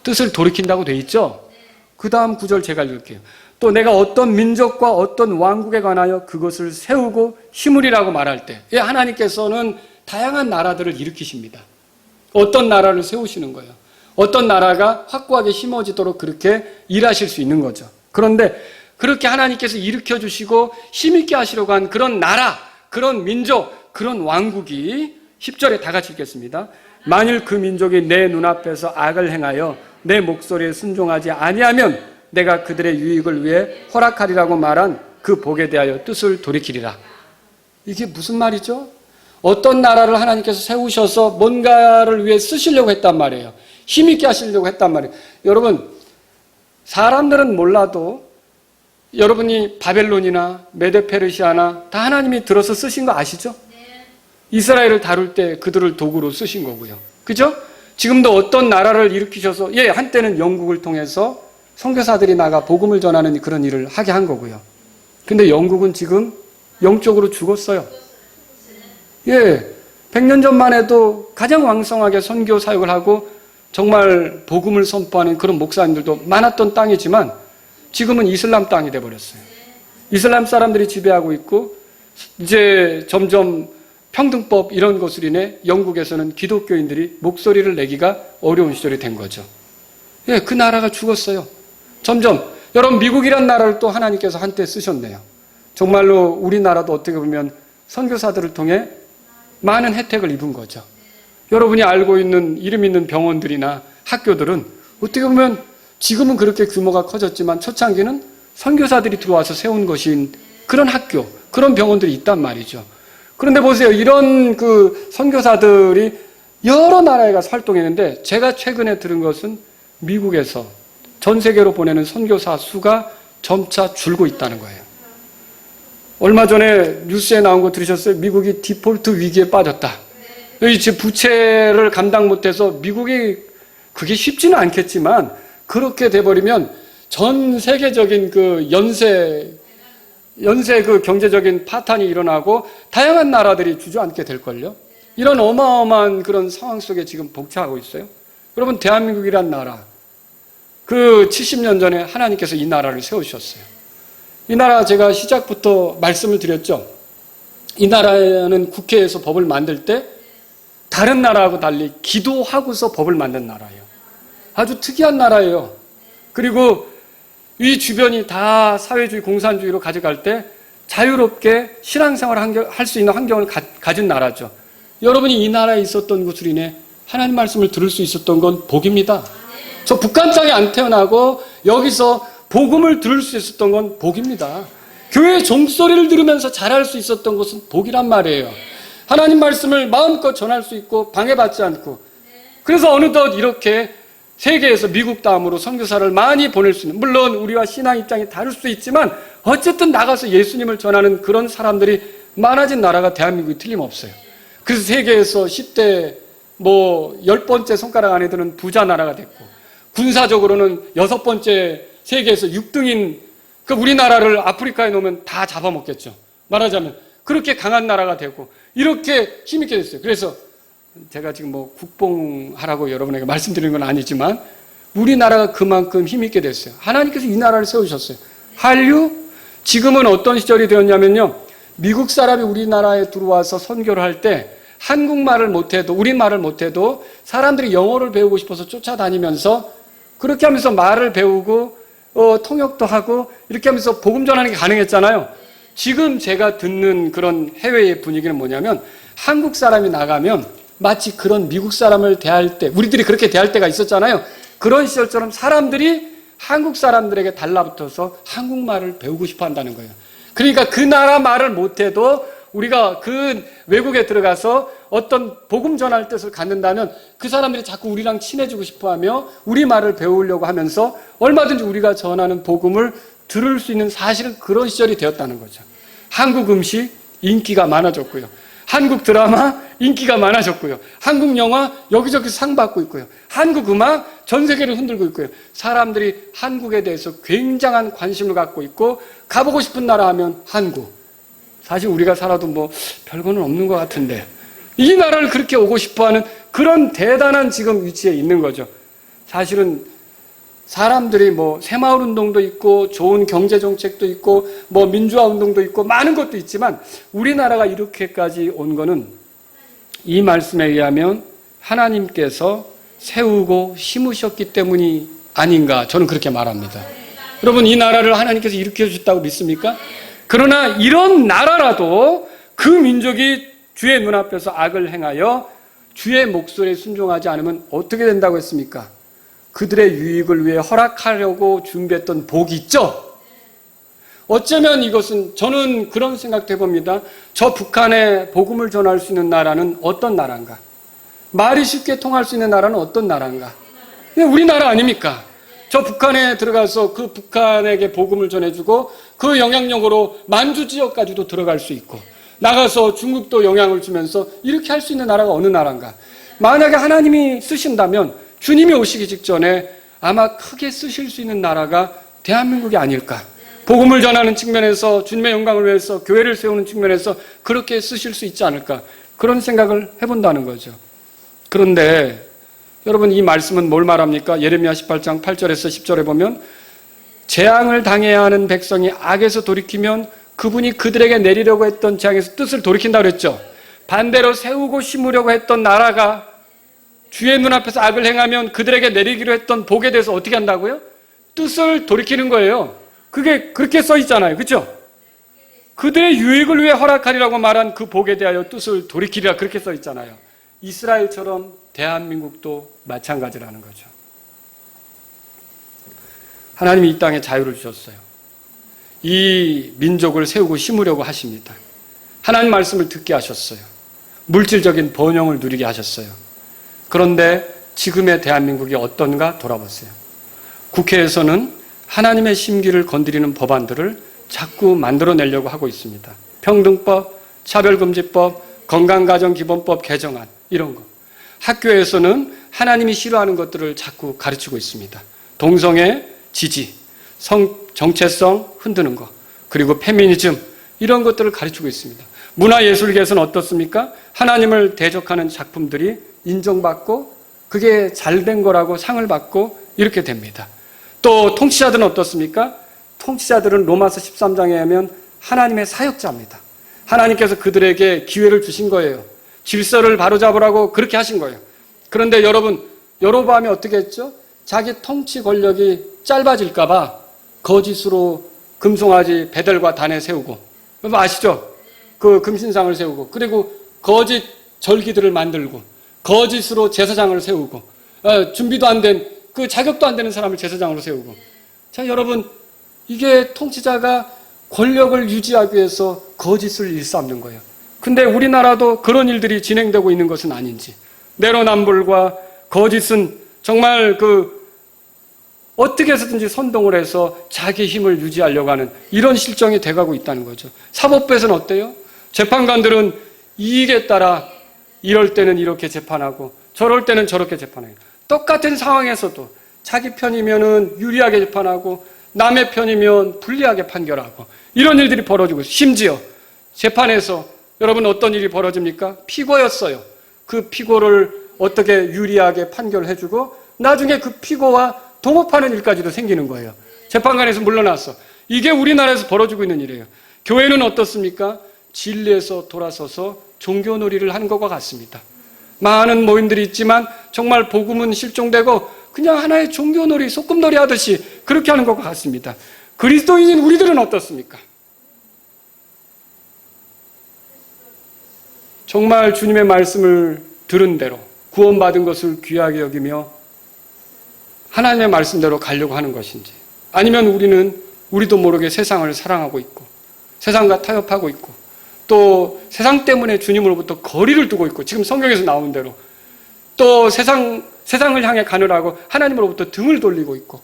Speaker 1: 뜻을 돌이킨다고 돼 있죠? 그 다음 구절 제가 읽을게요. 또 내가 어떤 민족과 어떤 왕국에 관하여 그것을 세우고 힘으리라고 말할 때 하나님께서는 다양한 나라들을 일으키십니다. 어떤 나라를 세우시는 거예요. 어떤 나라가 확고하게 힘어지도록 그렇게 일하실 수 있는 거죠. 그런데 그렇게 하나님께서 일으켜주시고 힘있게 하시려고 한 그런 나라, 그런 민족, 그런 왕국이 10절에 다 같이 읽겠습니다. 만일 그 민족이 내 눈앞에서 악을 행하여 내 목소리에 순종하지 아니하면 내가 그들의 유익을 위해 허락하리라고 말한 그 복에 대하여 뜻을 돌이키리라. 이게 무슨 말이죠? 어떤 나라를 하나님께서 세우셔서 뭔가를 위해 쓰시려고 했단 말이에요. 힘있게 하시려고 했단 말이에요. 여러분, 사람들은 몰라도 여러분이 바벨론이나 메데페르시아나 다 하나님이 들어서 쓰신 거 아시죠? 이스라엘을 다룰 때 그들을 도구로 쓰신 거고요. 그죠? 지금도 어떤 나라를 일으키셔서 한때는 영국을 통해서 선교사들이 나가 복음을 전하는 그런 일을 하게 한 거고요. 근데 영국은 지금 영적으로 죽었어요. 100년 전만 해도 가장 왕성하게 선교 사역을 하고 정말 복음을 선포하는 그런 목사님들도 많았던 땅이지만 지금은 이슬람 땅이 돼버렸어요. 이슬람 사람들이 지배하고 있고 이제 점점 평등법 이런 것으로 인해 영국에서는 기독교인들이 목소리를 내기가 어려운 시절이 된 거죠. 그 나라가 죽었어요. 점점 여러분 미국이란 나라를 또 하나님께서 한때 쓰셨네요. 정말로 우리나라도 어떻게 보면 선교사들을 통해 많은 혜택을 입은 거죠. 여러분이 알고 있는 이름 있는 병원들이나 학교들은 어떻게 보면 지금은 그렇게 규모가 커졌지만 초창기는 선교사들이 들어와서 세운 것인 그런 학교, 그런 병원들이 있단 말이죠. 그런데 보세요. 이런 그 선교사들이 여러 나라에 가서 활동했는데 제가 최근에 들은 것은 미국에서 전 세계로 보내는 선교사 수가 점차 줄고 있다는 거예요. 얼마 전에 뉴스에 나온 거 들으셨어요? 미국이 디폴트 위기에 빠졌다. 이제 부채를 감당 못해서 미국이 그게 쉽지는 않겠지만 그렇게 돼버리면 전 세계적인 그 연쇄 그 경제적인 파탄이 일어나고 다양한 나라들이 주저앉게 될걸요. 이런 어마어마한 그런 상황 속에 지금 복차하고 있어요. 여러분 대한민국이란 나라 그 70년 전에 하나님께서 이 나라를 세우셨어요. 이 나라 제가 시작부터 말씀을 드렸죠. 이 나라는 국회에서 법을 만들 때 다른 나라하고 달리 기도하고서 법을 만든 나라예요. 아주 특이한 나라예요. 그리고 이 주변이 다 사회주의 공산주의로 가져갈 때 자유롭게 신앙생활을 할 수 있는 환경을 가진 나라죠. 여러분이 이 나라에 있었던 것으로 인해 하나님 말씀을 들을 수 있었던 건 복입니다. 저 북한 땅에 안 태어나고 여기서 복음을 들을 수 있었던 건 복입니다. 교회의 종소리를 들으면서 잘할 수 있었던 것은 복이란 말이에요. 하나님 말씀을 마음껏 전할 수 있고 방해받지 않고 그래서 어느덧 이렇게 세계에서 미국 다음으로 선교사를 많이 보낼 수 있는 물론 우리와 신앙 입장이 다를 수 있지만 어쨌든 나가서 예수님을 전하는 그런 사람들이 많아진 나라가 대한민국이 틀림없어요. 그래서 세계에서 10대 10번째 손가락 안에 드는 부자 나라가 됐고 군사적으로는 6번째 세계에서 6등인 그 우리나라를 아프리카에 놓으면 다 잡아먹겠죠. 말하자면 그렇게 강한 나라가 되고 이렇게 힘있게 됐어요. 그래서 제가 지금 뭐 국뽕하라고 여러분에게 말씀드리는 건 아니지만 우리나라가 그만큼 힘있게 됐어요. 하나님께서 이 나라를 세우셨어요. 한류? 지금은 어떤 시절이 되었냐면요. 미국 사람이 우리나라에 들어와서 선교를 할 때 한국말을 못해도 우리말을 못해도 사람들이 영어를 배우고 싶어서 쫓아다니면서 그렇게 하면서 말을 배우고 통역도 하고 이렇게 하면서 복음 전하는 게 가능했잖아요. 지금 제가 듣는 그런 해외의 분위기는 뭐냐면 한국 사람이 나가면 마치 그런 미국 사람을 대할 때 우리들이 그렇게 대할 때가 있었잖아요. 그런 시절처럼 사람들이 한국 사람들에게 달라붙어서 한국말을 배우고 싶어 한다는 거예요. 그러니까 그 나라 말을 못해도 우리가 그 외국에 들어가서 어떤 복음 전할 뜻을 갖는다면 그 사람들이 자꾸 우리랑 친해지고 싶어 하며 우리 말을 배우려고 하면서 얼마든지 우리가 전하는 복음을 들을 수 있는 사실은 그런 시절이 되었다는 거죠. 한국 음식 인기가 많아졌고요. 한국 드라마 인기가 많아졌고요. 한국 영화 여기저기 상 받고 있고요. 한국 음악 전 세계를 흔들고 있고요. 사람들이 한국에 대해서 굉장한 관심을 갖고 있고 가보고 싶은 나라 하면 한국. 사실 우리가 살아도 뭐 별거는 없는 것 같은데 이 나라를 그렇게 오고 싶어하는 그런 대단한 지금 위치에 있는 거죠. 사실은 사람들이 뭐 새마을 운동도 있고 좋은 경제 정책도 있고 뭐 민주화 운동도 있고 많은 것도 있지만 우리나라가 이렇게까지 온 거는 이 말씀에 의하면 하나님께서 세우고 심으셨기 때문이 아닌가 저는 그렇게 말합니다. 여러분 이 나라를 하나님께서 일으켜 주셨다고 믿습니까? 그러나 이런 나라라도 그 민족이 주의 눈앞에서 악을 행하여 주의 목소리에 순종하지 않으면 어떻게 된다고 했습니까? 그들의 유익을 위해 허락하려고 준비했던 복이 있죠? 어쩌면 이것은 저는 그런 생각도 해봅니다. 저 북한에 복음을 전할 수 있는 나라는 어떤 나라인가? 말이 쉽게 통할 수 있는 나라는 어떤 나라인가? 우리나라 아닙니까? 저 북한에 들어가서 그 북한에게 복음을 전해주고 그 영향력으로 만주 지역까지도 들어갈 수 있고 나가서 중국도 영향을 주면서 이렇게 할 수 있는 나라가 어느 나라인가? 만약에 하나님이 쓰신다면 주님이 오시기 직전에 아마 크게 쓰실 수 있는 나라가 대한민국이 아닐까? 복음을 전하는 측면에서 주님의 영광을 위해서 교회를 세우는 측면에서 그렇게 쓰실 수 있지 않을까? 그런 생각을 해본다는 거죠. 그런데 여러분 이 말씀은 뭘 말합니까? 예레미야 18장 8절에서 10절에 보면 재앙을 당해야 하는 백성이 악에서 돌이키면 그분이 그들에게 내리려고 했던 재앙에서 뜻을 돌이킨다고 그랬죠. 반대로 세우고 심으려고 했던 나라가 주의 눈앞에서 악을 행하면 그들에게 내리기로 했던 복에 대해서 어떻게 한다고요? 뜻을 돌이키는 거예요. 그게 그렇게 써 있잖아요. 그렇죠? 그들의 유익을 위해 허락하리라고 말한 그 복에 대하여 뜻을 돌이키리라 그렇게 써 있잖아요. 이스라엘처럼 대한민국도 마찬가지라는 거죠. 하나님이 이 땅에 자유를 주셨어요. 이 민족을 세우고 심으려고 하십니다. 하나님 말씀을 듣게 하셨어요. 물질적인 번영을 누리게 하셨어요. 그런데 지금의 대한민국이 어떤가 돌아보세요. 국회에서는 하나님의 심기를 건드리는 법안들을 자꾸 만들어내려고 하고 있습니다. 평등법, 차별금지법, 건강가정기본법 개정안 이런 거. 학교에서는 하나님이 싫어하는 것들을 자꾸 가르치고 있습니다. 동성애, 지지, 정체성 흔드는 거, 그리고 페미니즘 이런 것들을 가르치고 있습니다. 문화예술계에서는 어떻습니까? 하나님을 대적하는 작품들이 인정받고 그게 잘된 거라고 상을 받고 이렇게 됩니다. 또 통치자들은 어떻습니까? 통치자들은 로마서 13장에 하면 하나님의 사역자입니다. 하나님께서 그들에게 기회를 주신 거예요. 질서를 바로잡으라고 그렇게 하신 거예요. 그런데 여러분, 여로보암이 어떻게 했죠? 자기 통치 권력이 짧아질까 봐 거짓으로 금송아지 베델과 단에 세우고, 여러분 아시죠? 그 금신상을 세우고, 그리고 거짓 절기들을 만들고, 거짓으로 제사장을 세우고, 준비도 안 된, 그 자격도 안 되는 사람을 제사장으로 세우고. 자, 여러분, 이게 통치자가 권력을 유지하기 위해서 거짓을 일삼는 거예요. 근데 우리나라도 그런 일들이 진행되고 있는 것은 아닌지. 내로남불과 거짓은 정말 어떻게 해서든지 선동을 해서 자기 힘을 유지하려고 하는 이런 실정이 돼가고 있다는 거죠. 사법부에서는 어때요? 재판관들은 이익에 따라 이럴 때는 이렇게 재판하고 저럴 때는 저렇게 재판해요. 똑같은 상황에서도 자기 편이면은 유리하게 재판하고 남의 편이면 불리하게 판결하고 이런 일들이 벌어지고 심지어 재판에서 여러분 어떤 일이 벌어집니까? 피고였어요. 그 피고를 어떻게 유리하게 판결해주고 나중에 그 피고와 동업하는 일까지도 생기는 거예요. 재판관에서 물러났어. 이게 우리나라에서 벌어지고 있는 일이에요. 교회는 어떻습니까? 진리에서 돌아서서 종교놀이를 하는 것과 같습니다. 많은 모임들이 있지만 정말 복음은 실종되고 그냥 하나의 종교놀이, 소꿉놀이 하듯이 그렇게 하는 것과 같습니다. 그리스도인인 우리들은 어떻습니까? 정말 주님의 말씀을 들은 대로 구원받은 것을 귀하게 여기며 하나님의 말씀대로 가려고 하는 것인지, 아니면 우리도 모르게 세상을 사랑하고 있고 세상과 타협하고 있고 또 세상 때문에 주님으로부터 거리를 두고 있고, 지금 성경에서 나온 대로 또 세상을 향해 가느라고 하나님으로부터 등을 돌리고 있고,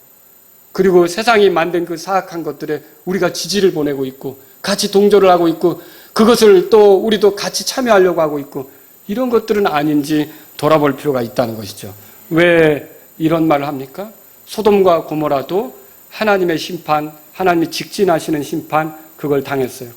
Speaker 1: 그리고 세상이 만든 그 사악한 것들에 우리가 지지를 보내고 있고 같이 동조를 하고 있고 그것을 또 우리도 같이 참여하려고 하고 있고, 이런 것들은 아닌지 돌아볼 필요가 있다는 것이죠. 왜 이런 말을 합니까? 소돔과 고모라도 하나님의 심판, 하나님이 직진하시는 심판, 그걸 당했어요.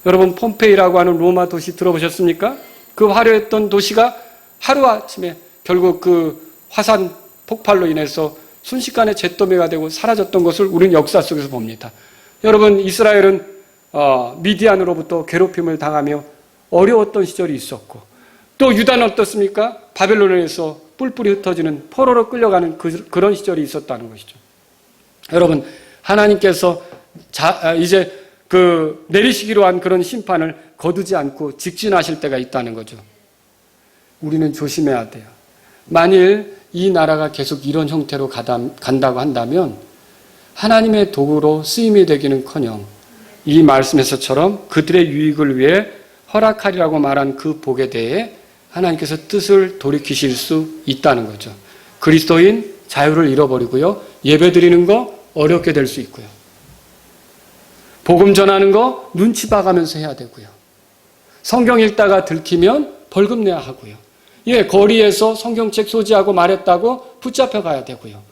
Speaker 1: 여러분, 폼페이라고 하는 로마 도시 들어보셨습니까? 그 화려했던 도시가 하루아침에 결국 그 화산 폭발로 인해서 순식간에 잿더미가 되고 사라졌던 것을 우리는 역사 속에서 봅니다. 여러분, 이스라엘은 미디안으로부터 괴롭힘을 당하며 어려웠던 시절이 있었고, 또 유다는 어떻습니까? 바벨론에서 뿔뿔이 흩어지는 포로로 끌려가는 그런 시절이 있었다는 것이죠. 여러분, 하나님께서 이제 내리시기로 한 그런 심판을 거두지 않고 직진하실 때가 있다는 거죠. 우리는 조심해야 돼요. 만일 이 나라가 계속 이런 형태로 간다고 한다면 하나님의 도구로 쓰임이 되기는커녕 이 말씀에서처럼 그들의 유익을 위해 허락하리라고 말한 그 복에 대해 하나님께서 뜻을 돌이키실 수 있다는 거죠. 그리스도인 자유를 잃어버리고요. 예배드리는 거 어렵게 될 수 있고요. 복음 전하는 거 눈치 봐가면서 해야 되고요. 성경 읽다가 들키면 벌금 내야 하고요. 거리에서 성경책 소지하고 말했다고 붙잡혀 가야 되고요.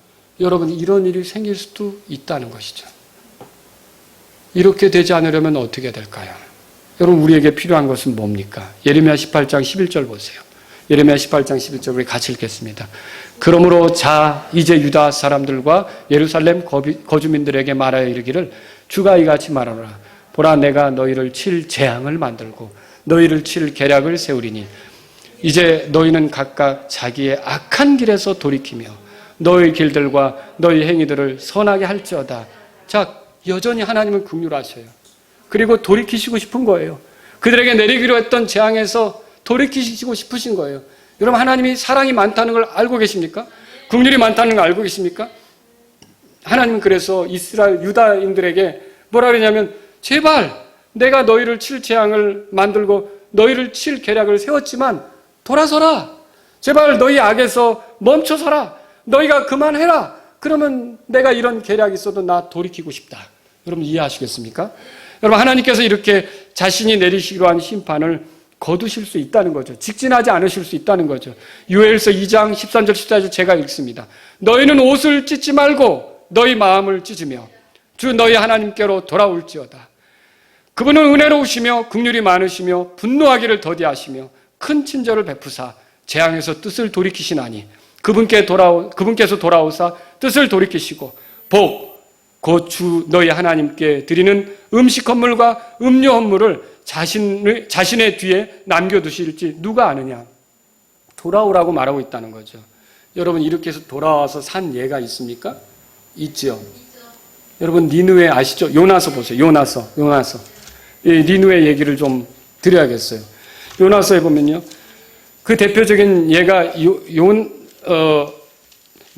Speaker 1: 여러분, 이런 일이 생길 수도 있다는 것이죠. 이렇게 되지 않으려면 어떻게 될까요? 여러분, 우리에게 필요한 것은 뭡니까? 예레미야 18장 11절 보세요. 예레미야 18장 11절 우리 같이 읽겠습니다. 그러므로 이제 유다 사람들과 예루살렘 거주민들에게 말하여 이르기를 주가 이같이 말하노라. 보라, 내가 너희를 칠 재앙을 만들고 너희를 칠 계략을 세우리니 이제 너희는 각각 자기의 악한 길에서 돌이키며 너희 길들과 너희 행위들을 선하게 할지어다. 자, 여전히 하나님은 긍휼하셔요. 그리고 돌이키시고 싶은 거예요. 그들에게 내리기로 했던 재앙에서 돌이키시고 싶으신 거예요. 여러분, 하나님이 사랑이 많다는 걸 알고 계십니까? 긍휼이 많다는 걸 알고 계십니까? 하나님은 그래서 이스라엘 유다인들에게 뭐라 그러냐면, 제발 내가 너희를 칠 재앙을 만들고 너희를 칠 계략을 세웠지만 돌아서라. 제발 너희 악에서 멈춰서라. 너희가 그만해라. 그러면 내가 이런 계략이 있어도 나 돌이키고 싶다. 여러분, 이해하시겠습니까? 여러분, 하나님께서 이렇게 자신이 내리시기로 한 심판을 거두실 수 있다는 거죠. 직진하지 않으실 수 있다는 거죠. 요엘서 2장 13절 14절 제가 읽습니다. 너희는 옷을 찢지 말고 너희 마음을 찢으며 주 너희 하나님께로 돌아올지어다. 그분은 은혜로우시며 긍휼이 많으시며 분노하기를 더디하시며 큰 친절을 베푸사 재앙에서 뜻을 돌이키시나니 그분께서 돌아오사 뜻을 돌이키시고 곧 주 너희 하나님께 드리는 음식 헌물과 음료 헌물을 자신의 뒤에 남겨두실지 누가 아느냐. 돌아오라고 말하고 있다는 거죠. 여러분, 이렇게 해서 돌아와서 산 예가 있습니까? 있죠. 여러분, 니느웨 아시죠? 요나서 보세요. 요나서. 니느웨 얘기를 좀 드려야겠어요. 요나서에 보면요, 그 대표적인 예가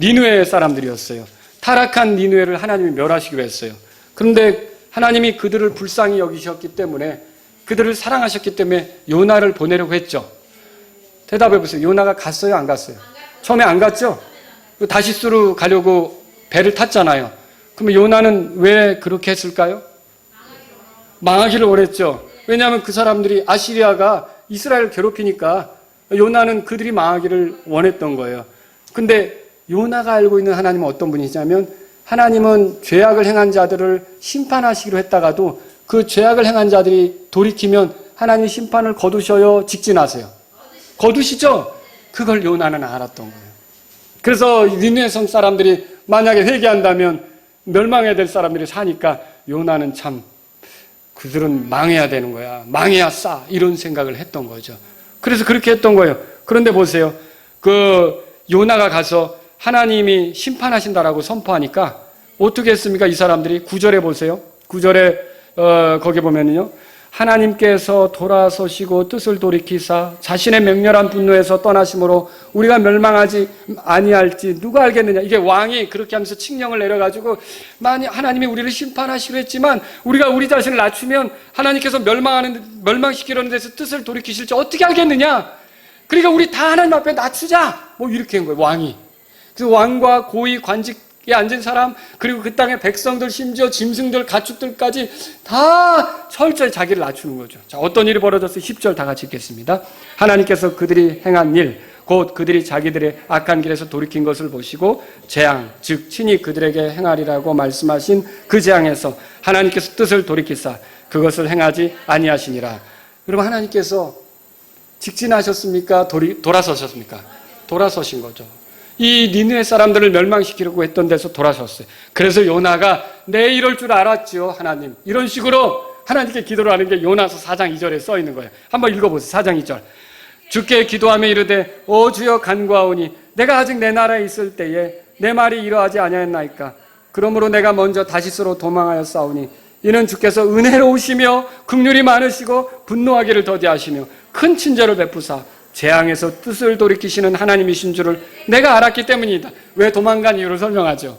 Speaker 1: 니느웨 사람들이었어요. 타락한 니느웨를 하나님이 멸하시기로 했어요. 그런데 하나님이 그들을 불쌍히 여기셨기 때문에, 그들을 사랑하셨기 때문에 요나를 보내려고 했죠. 대답해 보세요. 요나가 갔어요, 안 갔어요? 처음에 안 갔죠? 다시스로 가려고 배를 탔잖아요. 그러면 요나는 왜 그렇게 했을까요? 망하기를 원했죠. 왜냐하면 그 사람들이, 아시리아가 이스라엘을 괴롭히니까 요나는 그들이 망하기를 원했던 거예요. 근데 요나가 알고 있는 하나님은 어떤 분이냐면, 하나님은 죄악을 행한 자들을 심판하시기로 했다가도 그 죄악을 행한 자들이 돌이키면 하나님 심판을 거두셔요, 직진하세요? 거두시죠? 그걸 요나는 알았던 거예요. 그래서 니느웨 성 사람들이 만약에 회개한다면 멸망해야 될 사람들이 사니까 요나는 참 그들은 망해야 되는 거야. 망해야 싸. 이런 생각을 했던 거죠. 그래서 그렇게 했던 거예요. 그런데 보세요. 그 요나가 가서 하나님이 심판하신다라고 선포하니까 어떻게 했습니까? 이 사람들이 9절에 보세요. 9절에 거기 보면요. 하나님께서 돌아서시고 뜻을 돌이키사 자신의 맹렬한 분노에서 떠나심으로 우리가 멸망하지 아니할지 누가 알겠느냐. 이게 왕이 그렇게 하면서 칙령을 내려가지고 만약 하나님이 우리를 심판하시기로 했지만 우리가 우리 자신을 낮추면 하나님께서 멸망시키려는 데서 뜻을 돌이키실지 어떻게 알겠느냐. 그러니까 우리 다 하나님 앞에 낮추자. 뭐 이렇게 한 거예요, 왕이. 그래서 왕과 고위 관직에 앉은 사람, 그리고 그 땅의 백성들, 심지어 짐승들, 가축들까지 다 철저히 자기를 낮추는 거죠. 자, 어떤 일이 벌어졌어요? 10절 다 같이 읽겠습니다. 하나님께서 그들이 행한 일, 곧 그들이 자기들의 악한 길에서 돌이킨 것을 보시고 재앙, 즉 친히 그들에게 행하리라고 말씀하신 그 재앙에서 하나님께서 뜻을 돌이키사 그것을 행하지 아니하시니라. 여러분, 하나님께서 직진하셨습니까? 돌아서셨습니까? 돌아서신 거죠. 이 니느웨 사람들을 멸망시키려고 했던 데서 돌아섰어요. 그래서 요나가 내 이럴 줄 알았죠, 하나님. 이런 식으로 하나님께 기도를 하는 게 요나서 4장 2절에 써 있는 거예요. 한번 읽어보세요. 4장 2절. 주께 기도하며 이르되 오 주여 간구하오니 내가 아직 내 나라에 있을 때에 내 말이 이러하지 아니하였나이까. 그러므로 내가 먼저 다시스로 도망하였사오니 이는 주께서 은혜로우시며 긍휼이 많으시고 분노하기를 더디하시며 큰 친절을 베푸사 재앙에서 뜻을 돌이키시는 하나님이신 줄을 내가 알았기 때문이다. 왜 도망간 이유를 설명하죠.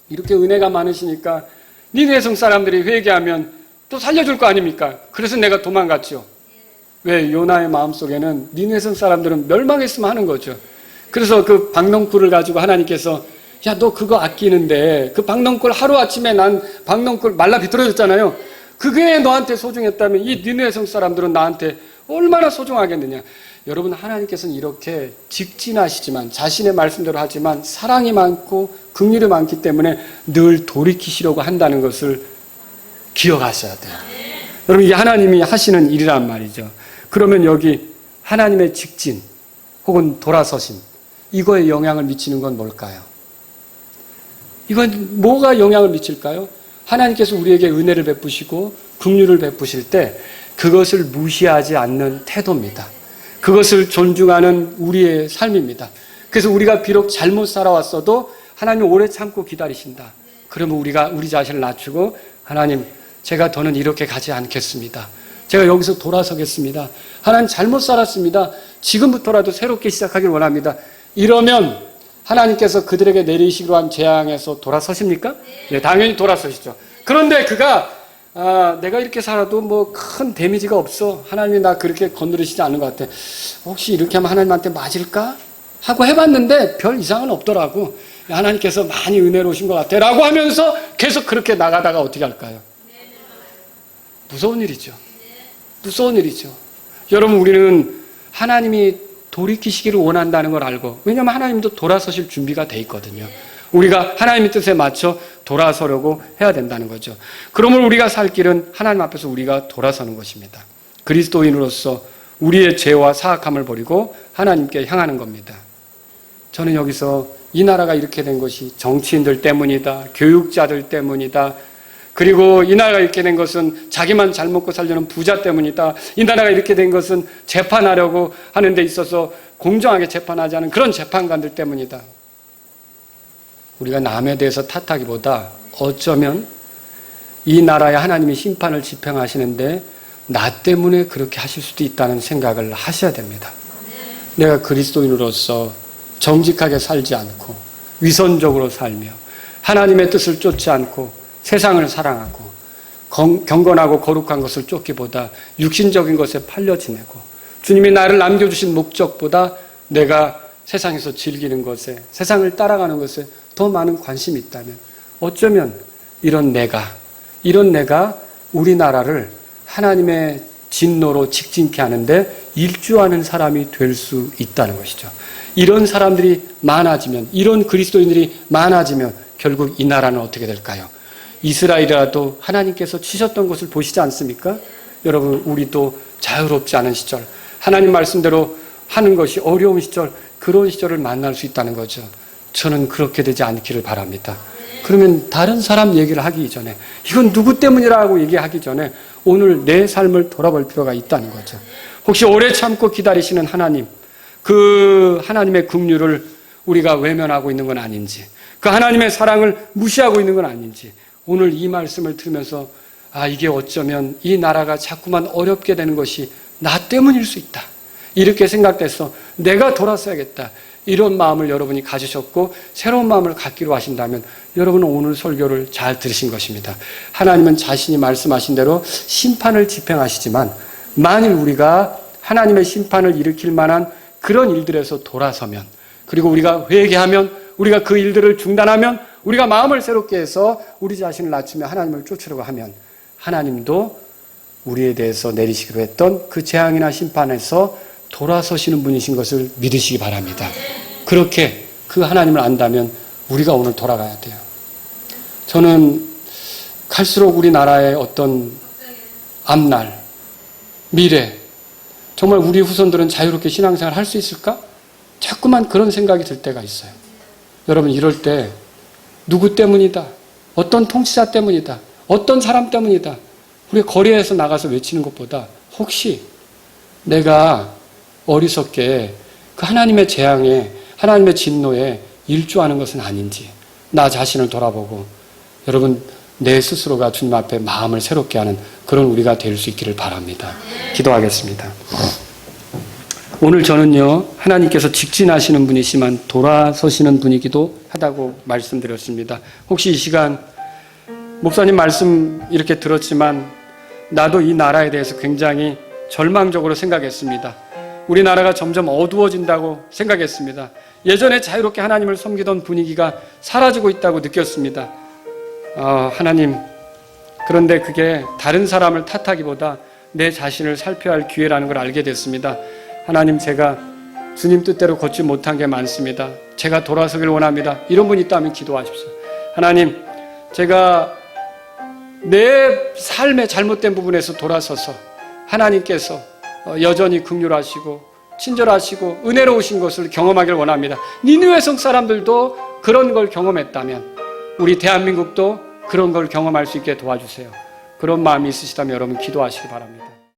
Speaker 1: 이렇게 은혜가 많으시니까 니느웨 성 사람들이 회개하면 또 살려줄 거 아닙니까? 그래서 내가 도망갔죠. 왜? 요나의 마음속에는 니느웨 성 사람들은 멸망했으면 하는 거죠. 그래서 그 박넝쿨을 가지고 하나님께서 야, 너 그거 아끼는데 그 박넝쿨 하루아침에 난 박넝쿨 말라 비틀어졌잖아요. 그게 너한테 소중했다면 이 니느웨 성 사람들은 나한테 얼마나 소중하겠느냐. 여러분, 하나님께서는 이렇게 직진하시지만 자신의 말씀대로 하지만 사랑이 많고 긍휼이 많기 때문에 늘 돌이키시려고 한다는 것을 기억하셔야 돼요. 여러분, 이게 하나님이 하시는 일이란 말이죠. 그러면 여기 하나님의 직진 혹은 돌아서심, 이거에 영향을 미치는 건 뭘까요? 이건 뭐가 영향을 미칠까요? 하나님께서 우리에게 은혜를 베푸시고 긍휼을 베푸실 때 그것을 무시하지 않는 태도입니다. 그것을 존중하는 우리의 삶입니다. 그래서 우리가 비록 잘못 살아왔어도 하나님 오래 참고 기다리신다. 그러면 우리가 우리 자신을 낮추고 하나님, 제가 더는 이렇게 가지 않겠습니다. 제가 여기서 돌아서겠습니다. 하나님, 잘못 살았습니다. 지금부터라도 새롭게 시작하길 원합니다. 이러면 하나님께서 그들에게 내리시기로 한 재앙에서 돌아서십니까? 네, 당연히 돌아서시죠. 그런데 그가 내가 이렇게 살아도 뭐 큰 데미지가 없어. 하나님이 나 그렇게 건드리시지 않는 것 같아. 혹시 이렇게 하면 하나님한테 맞을까? 하고 해봤는데 별 이상은 없더라고. 하나님께서 많이 은혜로우신 것 같아. 라고 하면서 계속 그렇게 나가다가 어떻게 할까요? 무서운 일이죠. 무서운 일이죠. 여러분, 우리는 하나님이 돌이키시기를 원한다는 걸 알고, 왜냐하면 하나님도 돌아서실 준비가 돼 있거든요. 우리가 하나님의 뜻에 맞춰 돌아서려고 해야 된다는 거죠. 그러므로 우리가 살 길은 하나님 앞에서 우리가 돌아서는 것입니다. 그리스도인으로서 우리의 죄와 사악함을 버리고 하나님께 향하는 겁니다. 저는 여기서 이 나라가 이렇게 된 것이 정치인들 때문이다, 교육자들 때문이다, 그리고 이 나라가 이렇게 된 것은 자기만 잘 먹고 살려는 부자 때문이다, 이 나라가 이렇게 된 것은 재판하려고 하는 데 있어서 공정하게 재판하지 않은 그런 재판관들 때문이다. 우리가 남에 대해서 탓하기보다 어쩌면 이 나라에 하나님이 심판을 집행하시는데 나 때문에 그렇게 하실 수도 있다는 생각을 하셔야 됩니다. 내가 그리스도인으로서 정직하게 살지 않고 위선적으로 살며 하나님의 뜻을 쫓지 않고 세상을 사랑하고 경건하고 거룩한 것을 쫓기보다 육신적인 것에 팔려 지내고 주님이 나를 남겨주신 목적보다 내가 세상에서 즐기는 것에, 세상을 따라가는 것에 더 많은 관심이 있다면 어쩌면 이런 내가 우리나라를 하나님의 진노로 직진케 하는데 일조하는 사람이 될 수 있다는 것이죠. 이런 사람들이 많아지면, 이런 그리스도인들이 많아지면 결국 이 나라는 어떻게 될까요? 이스라엘이라도 하나님께서 치셨던 것을 보시지 않습니까? 여러분, 우리도 자유롭지 않은 시절, 하나님 말씀대로 하는 것이 어려운 시절, 그런 시절을 만날 수 있다는 거죠. 저는 그렇게 되지 않기를 바랍니다. 그러면 다른 사람 얘기를 하기 전에, 이건 누구 때문이라고 얘기하기 전에 오늘 내 삶을 돌아볼 필요가 있다는 거죠. 혹시 오래 참고 기다리시는 하나님, 그 하나님의 긍휼을 우리가 외면하고 있는 건 아닌지, 그 하나님의 사랑을 무시하고 있는 건 아닌지, 오늘 이 말씀을 들으면서 이게 어쩌면 이 나라가 자꾸만 어렵게 되는 것이 나 때문일 수 있다, 이렇게 생각돼서 내가 돌아서야겠다, 이런 마음을 여러분이 가지셨고 새로운 마음을 갖기로 하신다면 여러분은 오늘 설교를 잘 들으신 것입니다. 하나님은 자신이 말씀하신 대로 심판을 집행하시지만, 만일 우리가 하나님의 심판을 일으킬 만한 그런 일들에서 돌아서면, 그리고 우리가 회개하면, 우리가 그 일들을 중단하면, 우리가 마음을 새롭게 해서 우리 자신을 낮추며 하나님을 쫓으려고 하면, 하나님도 우리에 대해서 내리시기로 했던 그 재앙이나 심판에서 돌아서시는 분이신 것을 믿으시기 바랍니다. 그렇게 그 하나님을 안다면 우리가 오늘 돌아가야 돼요. 저는 갈수록 우리나라의 어떤 앞날, 미래, 정말 우리 후손들은 자유롭게 신앙생활을 할 수 있을까? 자꾸만 그런 생각이 들 때가 있어요. 여러분, 이럴 때 누구 때문이다, 어떤 통치자 때문이다, 어떤 사람 때문이다, 우리가 거리에서 나가서 외치는 것보다 혹시 내가 어리석게 그 하나님의 재앙에, 하나님의 진노에 일조하는 것은 아닌지 나 자신을 돌아보고, 여러분, 내 스스로가 주님 앞에 마음을 새롭게 하는 그런 우리가 될 수 있기를 바랍니다. 기도하겠습니다. 오늘 저는요, 하나님께서 직진하시는 분이시지만 돌아서시는 분이기도 하다고 말씀드렸습니다. 혹시 이 시간 목사님 말씀 이렇게 들었지만 나도 이 나라에 대해서 굉장히 절망적으로 생각했습니다. 우리나라가 점점 어두워진다고 생각했습니다. 예전에 자유롭게 하나님을 섬기던 분위기가 사라지고 있다고 느꼈습니다. 하나님, 그런데 그게 다른 사람을 탓하기보다 내 자신을 살펴야 할 기회라는 걸 알게 됐습니다. 하나님, 제가 주님 뜻대로 걷지 못한 게 많습니다. 제가 돌아서길 원합니다. 이런 분 있다면 기도하십시오. 하나님, 제가 내 삶의 잘못된 부분에서 돌아서서 하나님께서 여전히 긍휼하시고 친절하시고 은혜로우신 것을 경험하길 원합니다. 니느웨 성 사람들도 그런 걸 경험했다면 우리 대한민국도 그런 걸 경험할 수 있게 도와주세요. 그런 마음이 있으시다면 여러분 기도하시기 바랍니다.